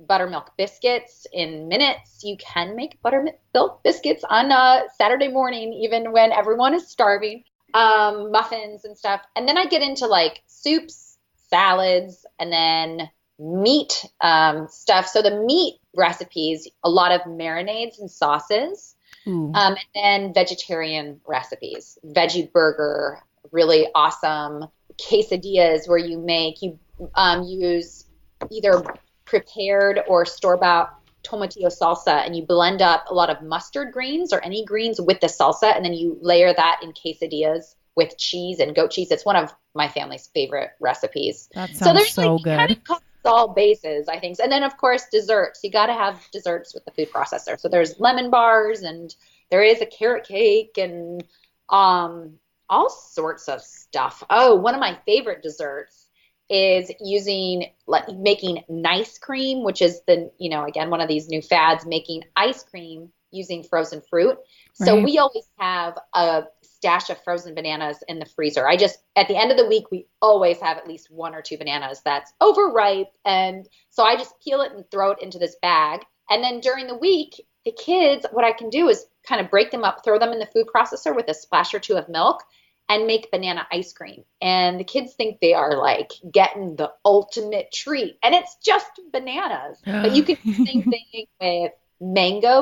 Buttermilk biscuits in minutes. You can make buttermilk biscuits on a Saturday morning, even when everyone is starving. Muffins and stuff. And then I get into like soups, salads, and then meat stuff. So the meat recipes, a lot of marinades and sauces. And then vegetarian recipes, veggie burger, really awesome quesadillas where you use either prepared or store-bought tomatillo salsa, and you blend up a lot of mustard greens or any greens with the salsa, and then you layer that in quesadillas with cheese and goat cheese. It's one of my family's favorite recipes. That sounds so good. Kind of covers all bases, I think. And then, of course, desserts. You got to have desserts with the food processor. So there's lemon bars, and there is a carrot cake, and all sorts of stuff. Oh, one of my favorite desserts is making nice cream, which is again, one of these new fads, making ice cream using frozen fruit. So we always have a stash of frozen bananas in the freezer. At the end of the week, we always have at least 1 or 2 bananas that's overripe. And so I just peel it and throw it into this bag. And then during the week, the kids, what I can do is kind of break them up, throw them in the food processor with a splash or 2 of milk, and make banana ice cream. And the kids think they are like getting the ultimate treat. And it's just bananas. But you can do the same thing with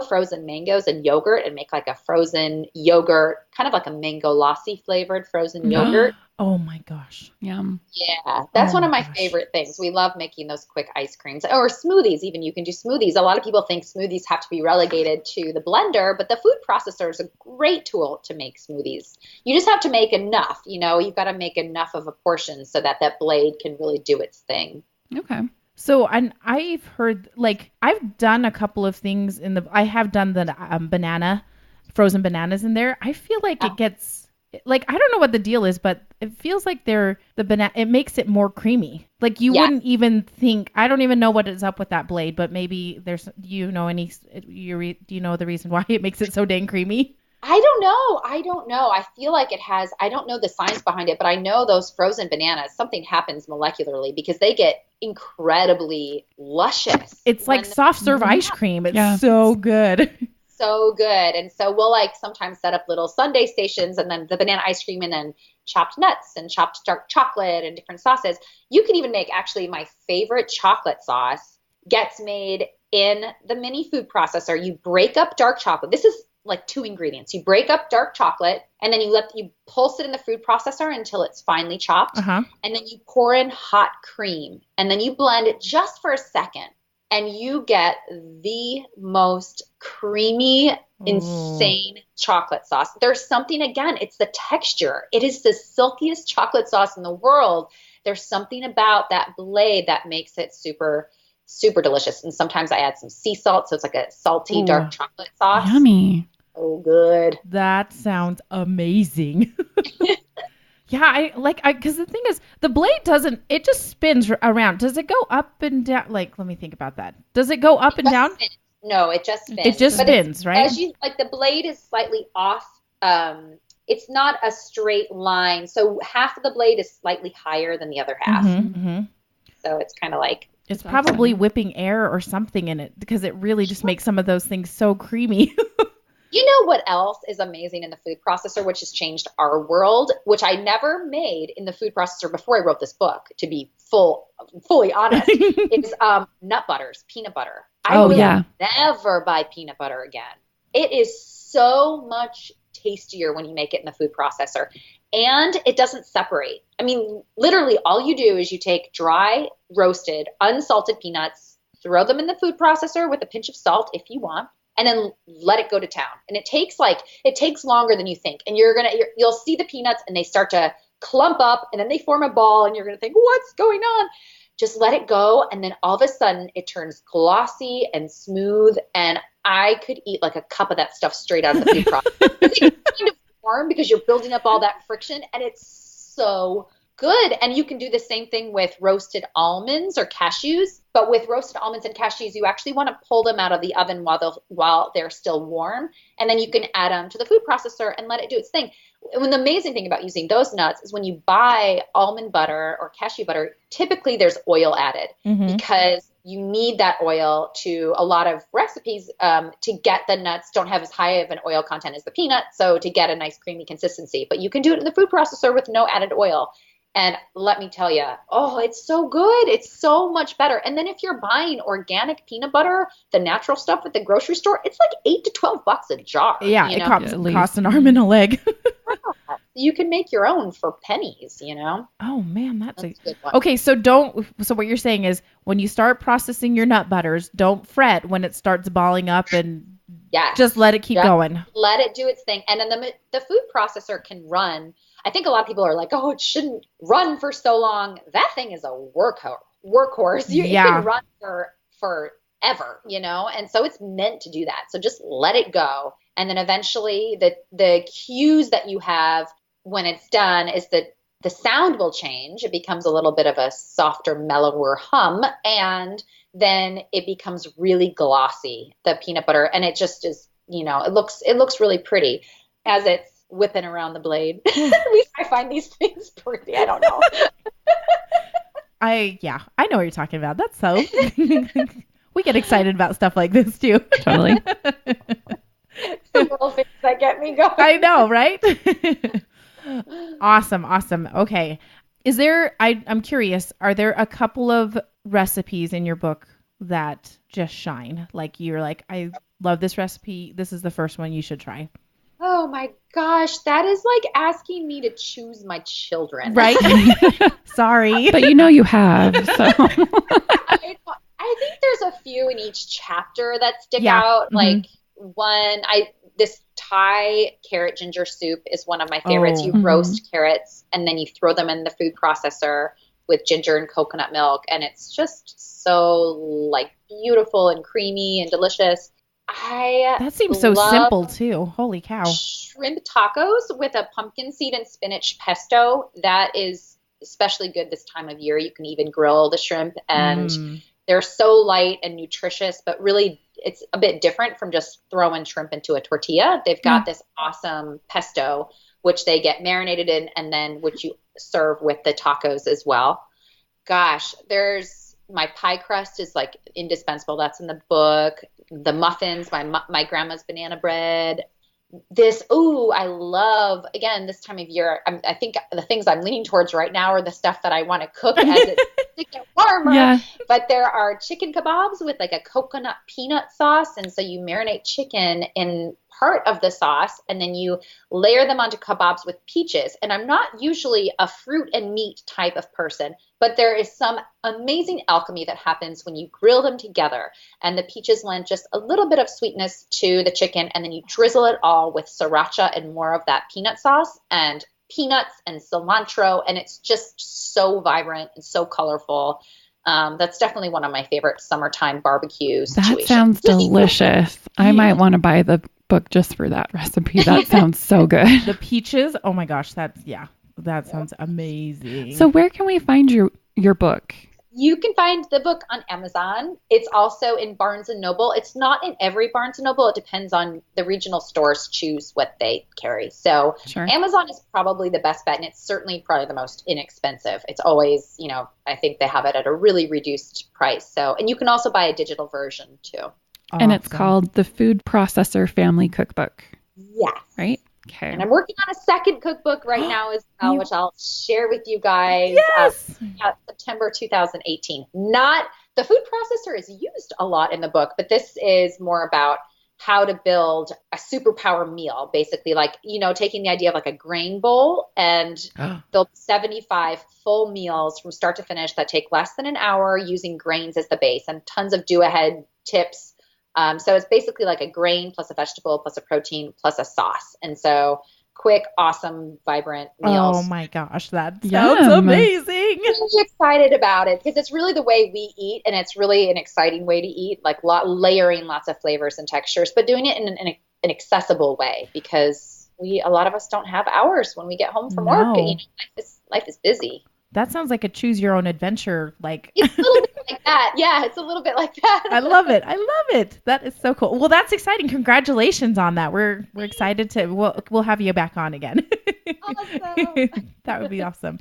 frozen mangoes and yogurt, and make like a frozen yogurt, kind of like a mango lassi flavored frozen yogurt. Oh my gosh. Yum. Yeah, that's one of my favorite things. We love making those quick ice creams, or smoothies. Even you can do smoothies. A lot of people think smoothies have to be relegated to the blender, but the food processor is a great tool to make smoothies. You just have to make enough. You've got to make enough of a portion so that blade can really do its thing. Okay. So, and I've heard, I've done a couple of things I have done the frozen bananas in there. I feel like it gets, I don't know what the deal is, but it feels like it makes it more creamy. Like you wouldn't even think, I don't even know what is up with that blade, but maybe do you know the reason why it makes it so dang creamy? I don't know. I feel like it has, I don't know the science behind it, but I know those frozen bananas, something happens molecularly because they get incredibly luscious. It's like soft serve ice cream. It's so good. So good. And so we'll sometimes set up little sundae stations, and then the banana ice cream, and then chopped nuts and chopped dark chocolate and different sauces. You can even make, actually, my favorite chocolate sauce gets made in the mini food processor. You break up dark chocolate. This is like 2 ingredients. You break up dark chocolate, and then you pulse it in the food processor until it's finely chopped. And then you pour in hot cream, and then you blend it just for a second, and you get the most creamy, insane chocolate sauce. There's something, again, it's the texture. It is the silkiest chocolate sauce in the world. There's something about that blade that makes it super, super delicious. And sometimes I add some sea salt, so it's like a salty dark chocolate sauce. Yummy. Oh, good. That sounds amazing. Yeah, because the thing is, the blade it just spins around. Does it go up and down? Like, let me think about that. Does it go up and down? Spins. No, it just spins. It just spins, right? As the blade is slightly off. It's not a straight line. So half of the blade is slightly higher than the other half. So it's kind of like. It's probably whipping air or something in it because it really just makes some of those things so creamy. You know what else is amazing in the food processor, which has changed our world, which I never made in the food processor before I wrote this book, to be fully honest, is nut butters, peanut butter. I will never buy peanut butter again. It is so much tastier when you make it in the food processor, and it doesn't separate. I mean, literally all you do is you take dry, roasted, unsalted peanuts, throw them in the food processor with a pinch of salt if you want, and then let it go to town. And it takes longer than you think. And you'll see the peanuts and they start to clump up and then they form a ball and you're going to think, what's going on? Just let it go. And then all of a sudden it turns glossy and smooth. And I could eat like a cup of that stuff straight out of the food processor. It's kind of warm because you're building up all that friction, and it's so good. And you can do the same thing with roasted almonds or cashews. But with roasted almonds and cashews, you actually want to pull them out of the oven while they're still warm. And then you can add them to the food processor and let it do its thing. And the amazing thing about using those nuts is when you buy almond butter or cashew butter, typically there's oil added because you need that oil to a lot of recipes to get the nuts don't have as high of an oil content as the peanut. So to get a nice creamy consistency, but you can do it in the food processor with no added oil. And let me tell you, it's so good. It's so much better. And then if you're buying organic peanut butter, the natural stuff at the grocery store, it's like $8 to $12 a jar. Yeah, it costs an arm and a leg. You can make your own for pennies, Oh man, that's a good one. Okay, so what you're saying is when you start processing your nut butters, don't fret when it starts balling up and just let it keep going. Let it do its thing. And then the food processor can run. I think a lot of people are like, it shouldn't run for so long. That thing is a workhorse. It can run for forever, and so it's meant to do that. So just let it go. And then eventually the cues that you have when it's done is that the sound will change. It becomes a little bit of a softer, mellower hum. And then it becomes really glossy, the peanut butter. And it just is, it looks really pretty as it's whipping around the blade. At least I find these things pretty. I don't know. I know what you're talking about. That's so. We get excited about stuff like this too. Totally. The little things that get me going. I know, right? Awesome. Okay. I'm curious, are there a couple of recipes in your book that just shine? Like you're like, I love this recipe. This is the first one you should try. Oh my gosh, that is like asking me to choose my children. Right? Sorry. But you have, so. I think there's a few in each chapter that stick out. Like this Thai carrot ginger soup is one of my favorites. You roast carrots and then you throw them in the food processor with ginger and coconut milk. And it's just so like beautiful and creamy and delicious. That seems so simple too. Holy cow. Shrimp tacos with a pumpkin seed and spinach pesto. That is especially good this time of year. You can even grill the shrimp and they're so light and nutritious, but really it's a bit different from just throwing shrimp into a tortilla. They've got this awesome pesto, which they get marinated in and then which you serve with the tacos as well. Gosh, my pie crust is like indispensable. That's in the book. The muffins, my grandma's banana bread. I love, again, this time of year, I think the things I'm leaning towards right now are the stuff that I want to cook as it gets warmer. Yeah. But there are chicken kebabs with like a coconut peanut sauce. And so you marinate chicken in part of the sauce and then you layer them onto kebabs with peaches. And I'm not usually a fruit and meat type of person, but there is some amazing alchemy that happens when you grill them together. And the peaches lend just a little bit of sweetness to the chicken. And then you drizzle it all with sriracha and more of that peanut sauce and peanuts and cilantro. And it's just so vibrant and so colorful. That's definitely one of my favorite summertime barbecues. That sounds delicious. I might want to buy the book just for that recipe. That sounds so good. The peaches. Oh my gosh. That sounds amazing. So where can we find your book? You can find the book on Amazon. It's also in Barnes & Noble. It's not in every Barnes & Noble. It depends on the regional stores choose what they carry. So Sure. Amazon is probably the best bet, and it's certainly probably the most inexpensive. It's always, I think they have it at a really reduced price. So, and you can also buy a digital version too. And it's Awesome. called The Food Processor Family Cookbook, Yes. right? Okay. And I'm working on a second cookbook right now as well, which I'll share with you guys. Yes. September 2018. Not the food processor is used a lot in the book, but this is more about how to build a superpower meal. Basically, like, taking the idea of like a grain bowl and build 75 full meals from start to finish that take less than an hour using grains as the base and tons of do-ahead tips. So it's basically like a grain plus a vegetable plus a protein plus a sauce. And so quick, awesome, vibrant meals. Oh my gosh, that sounds Yum. I'm amazing. really excited about it because it's really the way we eat, and it's really an exciting way to eat, like layering lots of flavors and textures, but doing it in an accessible way because a lot of us don't have hours when we get home from work. No. Life is busy. That sounds like a choose your own adventure. Like It's a little bit like that. Yeah, it's a little bit like that. I love it. I love it. That is so cool. Well, that's exciting. Congratulations on that. We're excited to we'll have you back on again. Awesome. That would be awesome.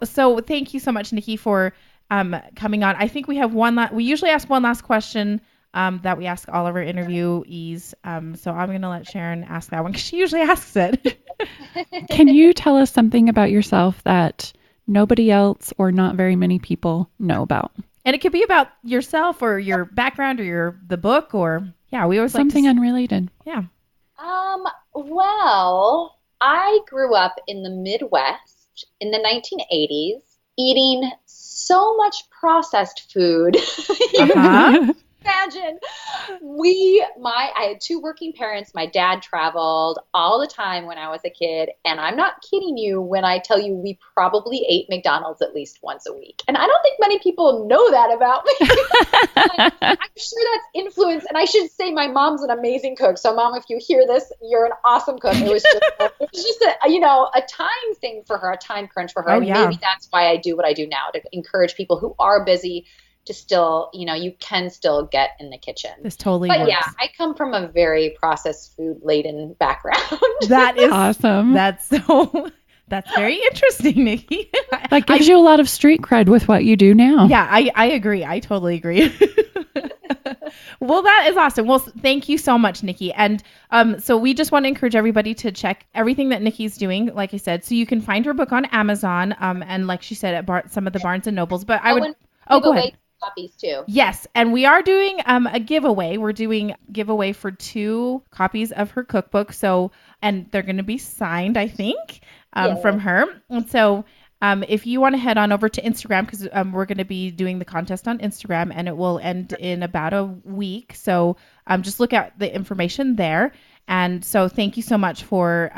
So thank you so much, Nikki, for coming on. I think we have we usually ask one last question that we ask all of our interviewees. So I'm going to let Sharon ask that one because she usually asks it. Can you tell us something about yourself that nobody else or not very many people know about? And it could be about yourself or your background or the book or we always Something like unrelated. yeah. Well, I grew up in the Midwest in the 1980s eating so much processed food. Uh-huh. Imagine. I had two working parents. My dad traveled all the time when I was a kid. And I'm not kidding you when I tell you we probably ate McDonald's at least once a week. And I don't think many people know that about me. I'm sure that's influence. And I should say my mom's an amazing cook. So Mom, if you hear this, you're an awesome cook. It was just a time thing for her, a time crunch for her. Oh, and yeah. maybe that's why I do what I do now, to encourage people who are busy to still, you can still get in the kitchen. This totally But works. yeah, I come from a very processed food laden background. That is Awesome. That's very interesting, Nikki. That gives you a lot of street cred with what you do now. Yeah, I agree. I totally agree. Well, that is awesome. Well, thank you so much, Nikki. And so we just want to encourage everybody to check everything that Nikki's doing, like I said. So you can find her book on Amazon and like she said, at some of the Barnes and Nobles. But I would... Oh, go ahead. Copies too. Yes, and we are doing a giveaway. We're doing giveaway for 2 copies of her cookbook. So, and they're going to be signed, I think, from her. And so, if you want to head on over to Instagram, because we're going to be doing the contest on Instagram, and it will end in about a week. So, just look at the information there. And so thank you so much for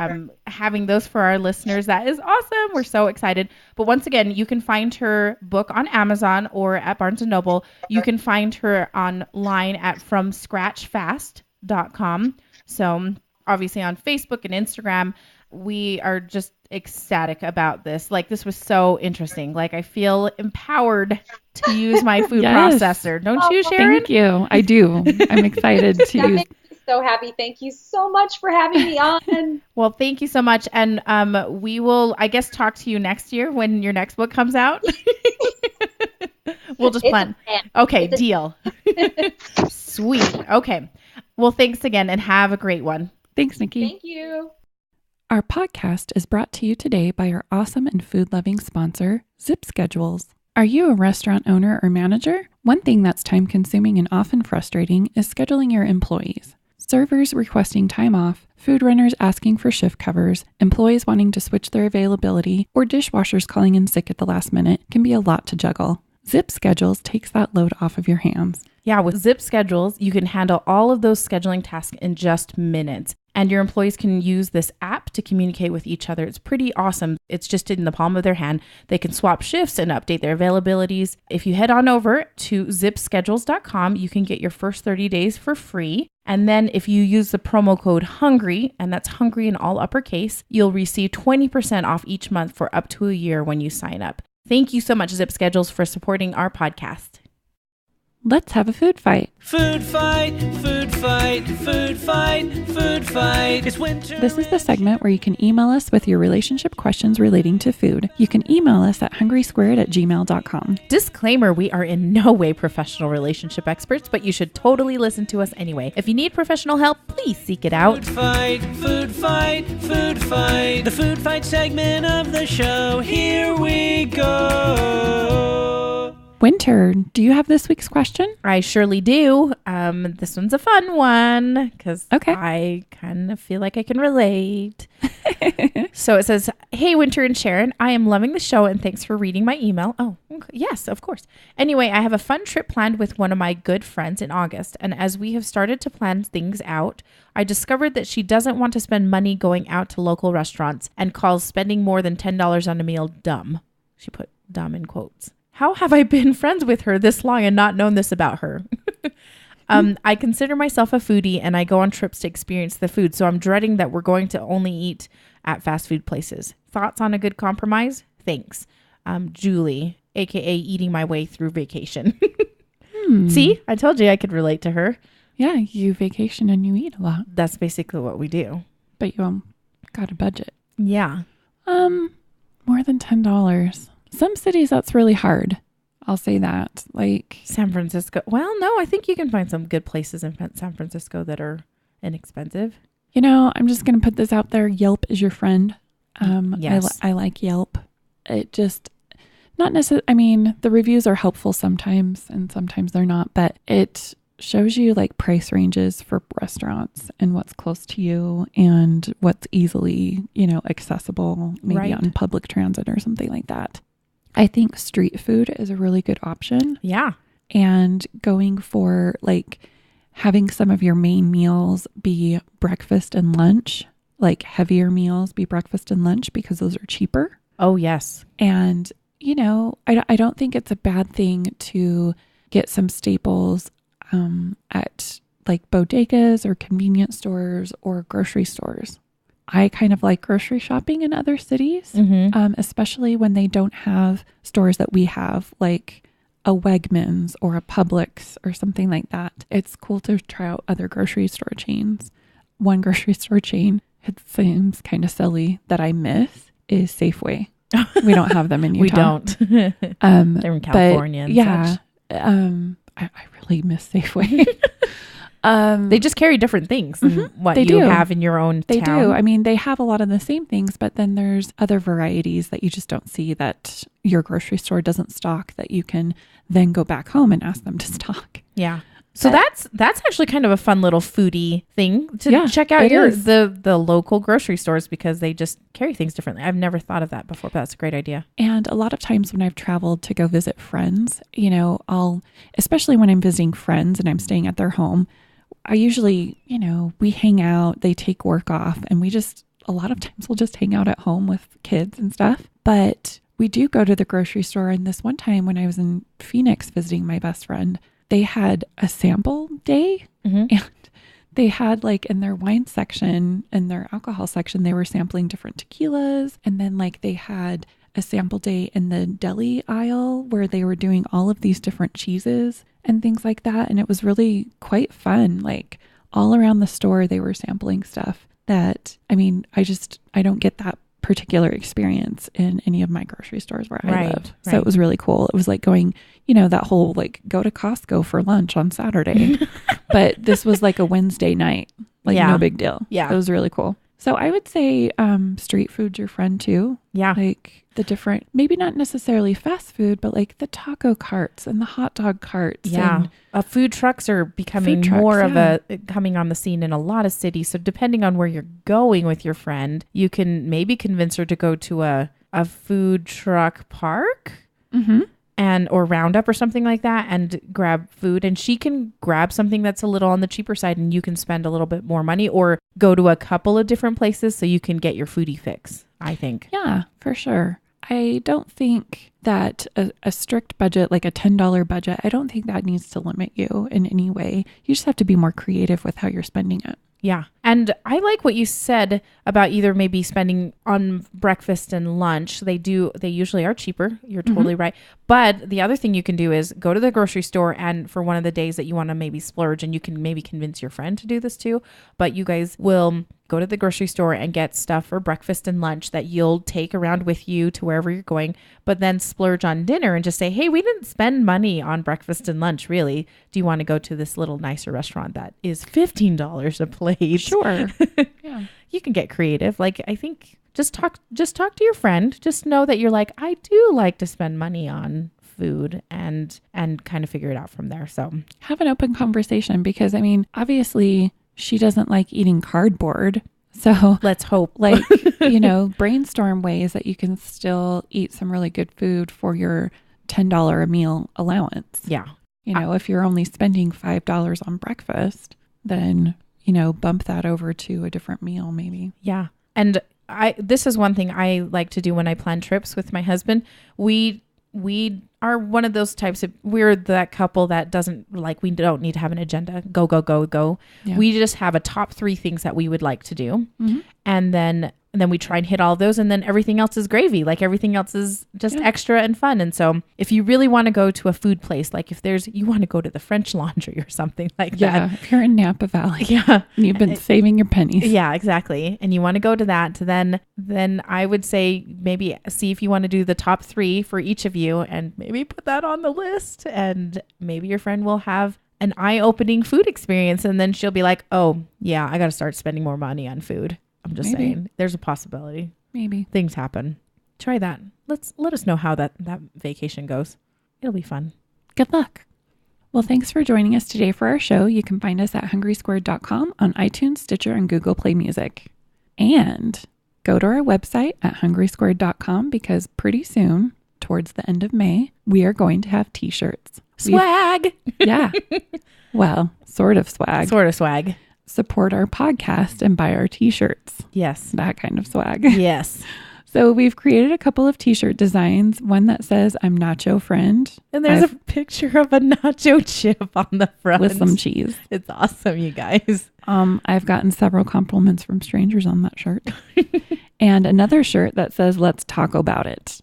having those for our listeners. That is awesome. We're so excited. But once again, you can find her book on Amazon or at Barnes & Noble. You can find her online at FromScratchFast.com. So obviously on Facebook and Instagram, we are just ecstatic about this. Like, this was so interesting. Like, I feel empowered to use my food Yes. processor. Don't you, Sharon? Thank you. I do. I'm excited to That use. makes me so happy. Thank you so much for having me on. Well, thank you so much. And we will, I guess, talk to you next year when your next book comes out. We'll just plan. Okay, deal. Sweet. Okay. Well, thanks again and have a great one. Thanks, Nikki. Thank you. Our podcast is brought to you today by our awesome and food-loving sponsor, Zip Schedules. Are you a restaurant owner or manager? One thing that's time-consuming and often frustrating is scheduling your employees. Servers requesting time off, food runners asking for shift covers, employees wanting to switch their availability, or dishwashers calling in sick at the last minute can be a lot to juggle. Zip Schedules takes that load off of your hands. Yeah, with Zip Schedules, you can handle all of those scheduling tasks in just minutes. And your employees can use this app to communicate with each other. It's pretty awesome. It's just in the palm of their hand. They can swap shifts and update their availabilities. If you head on over to zipschedules.com, you can get your first 30 days for free. And then if you use the promo code HUNGRY, and that's HUNGRY in all uppercase, you'll receive 20% off each month for up to a year when you sign up. Thank you so much, Zip Schedules, for supporting our podcast. Let's have a food fight. Food fight, food fight, food fight, food fight. It's winter. This is the segment where you can email us with your relationship questions relating to food. You can email us at hungrysquared@gmail.com. Disclaimer, we are in no way professional relationship experts, but you should totally listen to us anyway. If you need professional help, please seek it out. Food fight, food fight, food fight. The food fight segment of the show. Here we go. Winter, do you have this week's question? I surely do. This one's a fun one because Okay. I kind of feel like I can relate. So it says, "Hey, Winter and Sharon, I am loving the show and thanks for reading my email." Oh, okay. Yes, of course. Anyway, I have a fun trip planned with one of my good friends in August. And as we have started to plan things out, I discovered that she doesn't want to spend money going out to local restaurants and calls spending more than $10 on a meal dumb. She put dumb in quotes. How have I been friends with her this long and not known this about her? I consider myself a foodie and I go on trips to experience the food. So I'm dreading that we're going to only eat at fast food places. Thoughts on a good compromise? Thanks. Julie, aka eating my way through vacation. See, I told you I could relate to her. Yeah, you vacation and you eat a lot, That's basically what we do. but you got a budget. Yeah. More than $10. Some cities that's really hard. I'll say that. Like San Francisco. Well, no, I think you can find some good places in San Francisco that are inexpensive. You know, I'm just going to put this out there. Yelp is your friend. Yes. I like Yelp. It just, not necessarily, I mean, the reviews are helpful sometimes and sometimes they're not, but it shows you like price ranges for restaurants and what's close to you and what's easily, accessible, maybe Right. on public transit or something like that. I think street food is a really good option. Yeah. And going for like having some of your main meals be breakfast and lunch, like heavier meals be breakfast and lunch because those are cheaper. Oh, yes. And, I don't think it's a bad thing to get some staples at like bodegas or convenience stores or grocery stores. I kind of like grocery shopping in other cities, especially when they don't have stores that we have, like a Wegmans or a Publix or something like that. It's cool to try out other grocery store chains. One grocery store chain, it seems kind of silly that I miss, is Safeway. We don't have them in Utah. We don't. They're in California and such. I really miss Safeway. They just carry different things than what They you do. have in your own They town. do. I mean, they have a lot of the same things, but then there's other varieties that you just don't see that your grocery store doesn't stock that you can then go back home and ask them to stock. Yeah. So that's actually kind of a fun little foodie thing to Yeah, check out it is. the local grocery stores because they just carry things differently. I've never thought of that before, but that's a great idea. And a lot of times when I've traveled to go visit friends, especially when I'm visiting friends and I'm staying at their home, I usually, we hang out, they take work off, and a lot of times we'll just hang out at home with kids and stuff. But we do go to the grocery store. And this one time when I was in Phoenix visiting my best friend, they had a sample day and they had like in their wine section and their alcohol section, they were sampling different tequilas. And then like they had a sample day in the deli aisle where they were doing all of these different cheeses and things like that. And it was really quite fun. Like all around the store, they were sampling stuff that, I don't get that particular experience in any of my grocery stores where I live. So it was really cool. It was like going, that whole like go to Costco for lunch on Saturday, but this was like a Wednesday night, like no big deal. Yeah. It was really cool. So I would say street food's your friend too. Yeah. Like the different, maybe not necessarily fast food, but like the taco carts and the hot dog carts. Yeah. Food trucks are becoming more of coming on the scene in a lot of cities. So depending on where you're going with your friend, you can maybe convince her to go to a food truck park. or Roundup or something like that and grab food. And she can grab something that's a little on the cheaper side and you can spend a little bit more money or go to a couple of different places so you can get your foodie fix, I think. Yeah, for sure. I don't think that a strict budget, like a $10 budget, I don't think that needs to limit you in any way. You just have to be more creative with how you're spending it. Yeah. And I like what you said about either maybe spending on breakfast and lunch. They usually are cheaper. You're totally right. But the other thing you can do is go to the grocery store, and for one of the days that you want to maybe splurge, and you can maybe convince your friend to do this too, but you guys will go to the grocery store and get stuff for breakfast and lunch that you'll take around with you to wherever you're going, but then splurge on dinner and just say, hey, we didn't spend money on breakfast and lunch, really. Do you want to go to this little nicer restaurant that is $15 a plate? Sure. Yeah. You can get creative. Like, I think just talk to your friend. Just know that you're like, I do like to spend money on food, and kind of figure it out from there. So have an open conversation, because I mean, obviously she doesn't like eating cardboard. So let's hope, like, brainstorm ways that you can still eat some really good food for your $10 a meal allowance. Yeah. If you're only spending $5 on breakfast, then, bump that over to a different meal maybe. Yeah. And this is one thing I like to do when I plan trips with my husband. We are one of those types of, we're that couple that doesn't like, we don't need to have an agenda. Go, go, go, go. Yeah. We just have a top 3 things that we would like to do. Mm-hmm. And then we try and hit all those, and then everything else is gravy. Like, everything else is just extra and fun. And so if you really want to go to a food place, like if you want to go to the French Laundry or something like that. Yeah, if you're in Napa Valley. Yeah. And you've been saving your pennies. Yeah, exactly. And you want to go to that, then I would say maybe see if you want to do the top 3 for each of you, and maybe put that on the list, and maybe your friend will have an eye-opening food experience, and then she'll be like, oh yeah, I got to start spending more money on food. I'm just saying, there's a possibility. Maybe things happen. Try that. Let us know how that vacation goes. It'll be fun. Good luck. Well, thanks for joining us today for our show. You can find us at hungrysquared.com on iTunes, Stitcher, and Google Play Music. And go to our website at hungrysquared.com, because pretty soon, towards the end of May, we are going to have t-shirts. Swag! Yeah. Well, sort of swag. Sort of swag. Support our podcast and buy our t-shirts. Yes. That kind of swag. Yes. So we've created a couple of t-shirt designs. One that says, I'm Nacho Friend. And there's a picture of a nacho chip on the front. With some cheese. It's awesome, you guys. I've gotten several compliments from strangers on that shirt. And another shirt that says, let's talk about it.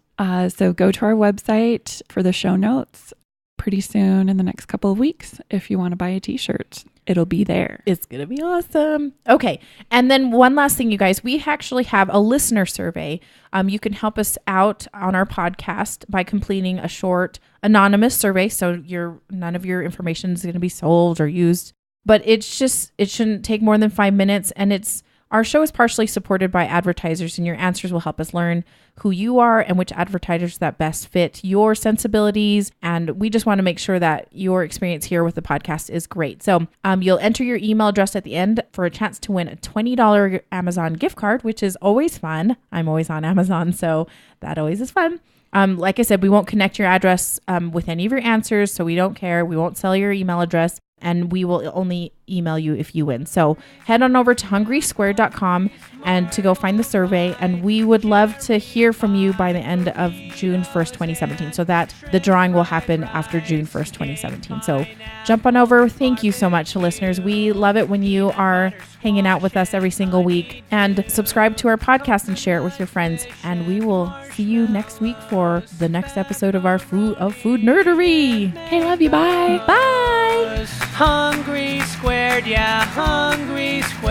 So go to our website for the show notes pretty soon in the next couple of weeks. If you want to buy a t-shirt, it'll be there. It's going to be awesome. Okay. And then one last thing, you guys, we actually have a listener survey. You can help us out on our podcast by completing a short anonymous survey. So none of your information is going to be sold or used, but it shouldn't take more than 5 minutes. And our show is partially supported by advertisers, and your answers will help us learn who you are and which advertisers that best fit your sensibilities. And we just want to make sure that your experience here with the podcast is great. So you'll enter your email address at the end for a chance to win a $20 Amazon gift card, which is always fun. I'm always on Amazon, so that always is fun. Like I said, we won't connect your address with any of your answers, so we don't care. We won't sell your email address, and we will only email you if you win. So head on over to hungrysquared.com and to go find the survey. And we would love to hear from you by the end of June 1st, 2017. So that the drawing will happen after June 1st, 2017. So jump on over. Thank you so much, listeners. We love it when you are hanging out with us every single week. And subscribe to our podcast and share it with your friends. And we will see you next week for the next episode of our food nerdery. Okay, love you. Bye. Bye. Hungry Squared, yeah, Hungry Squared.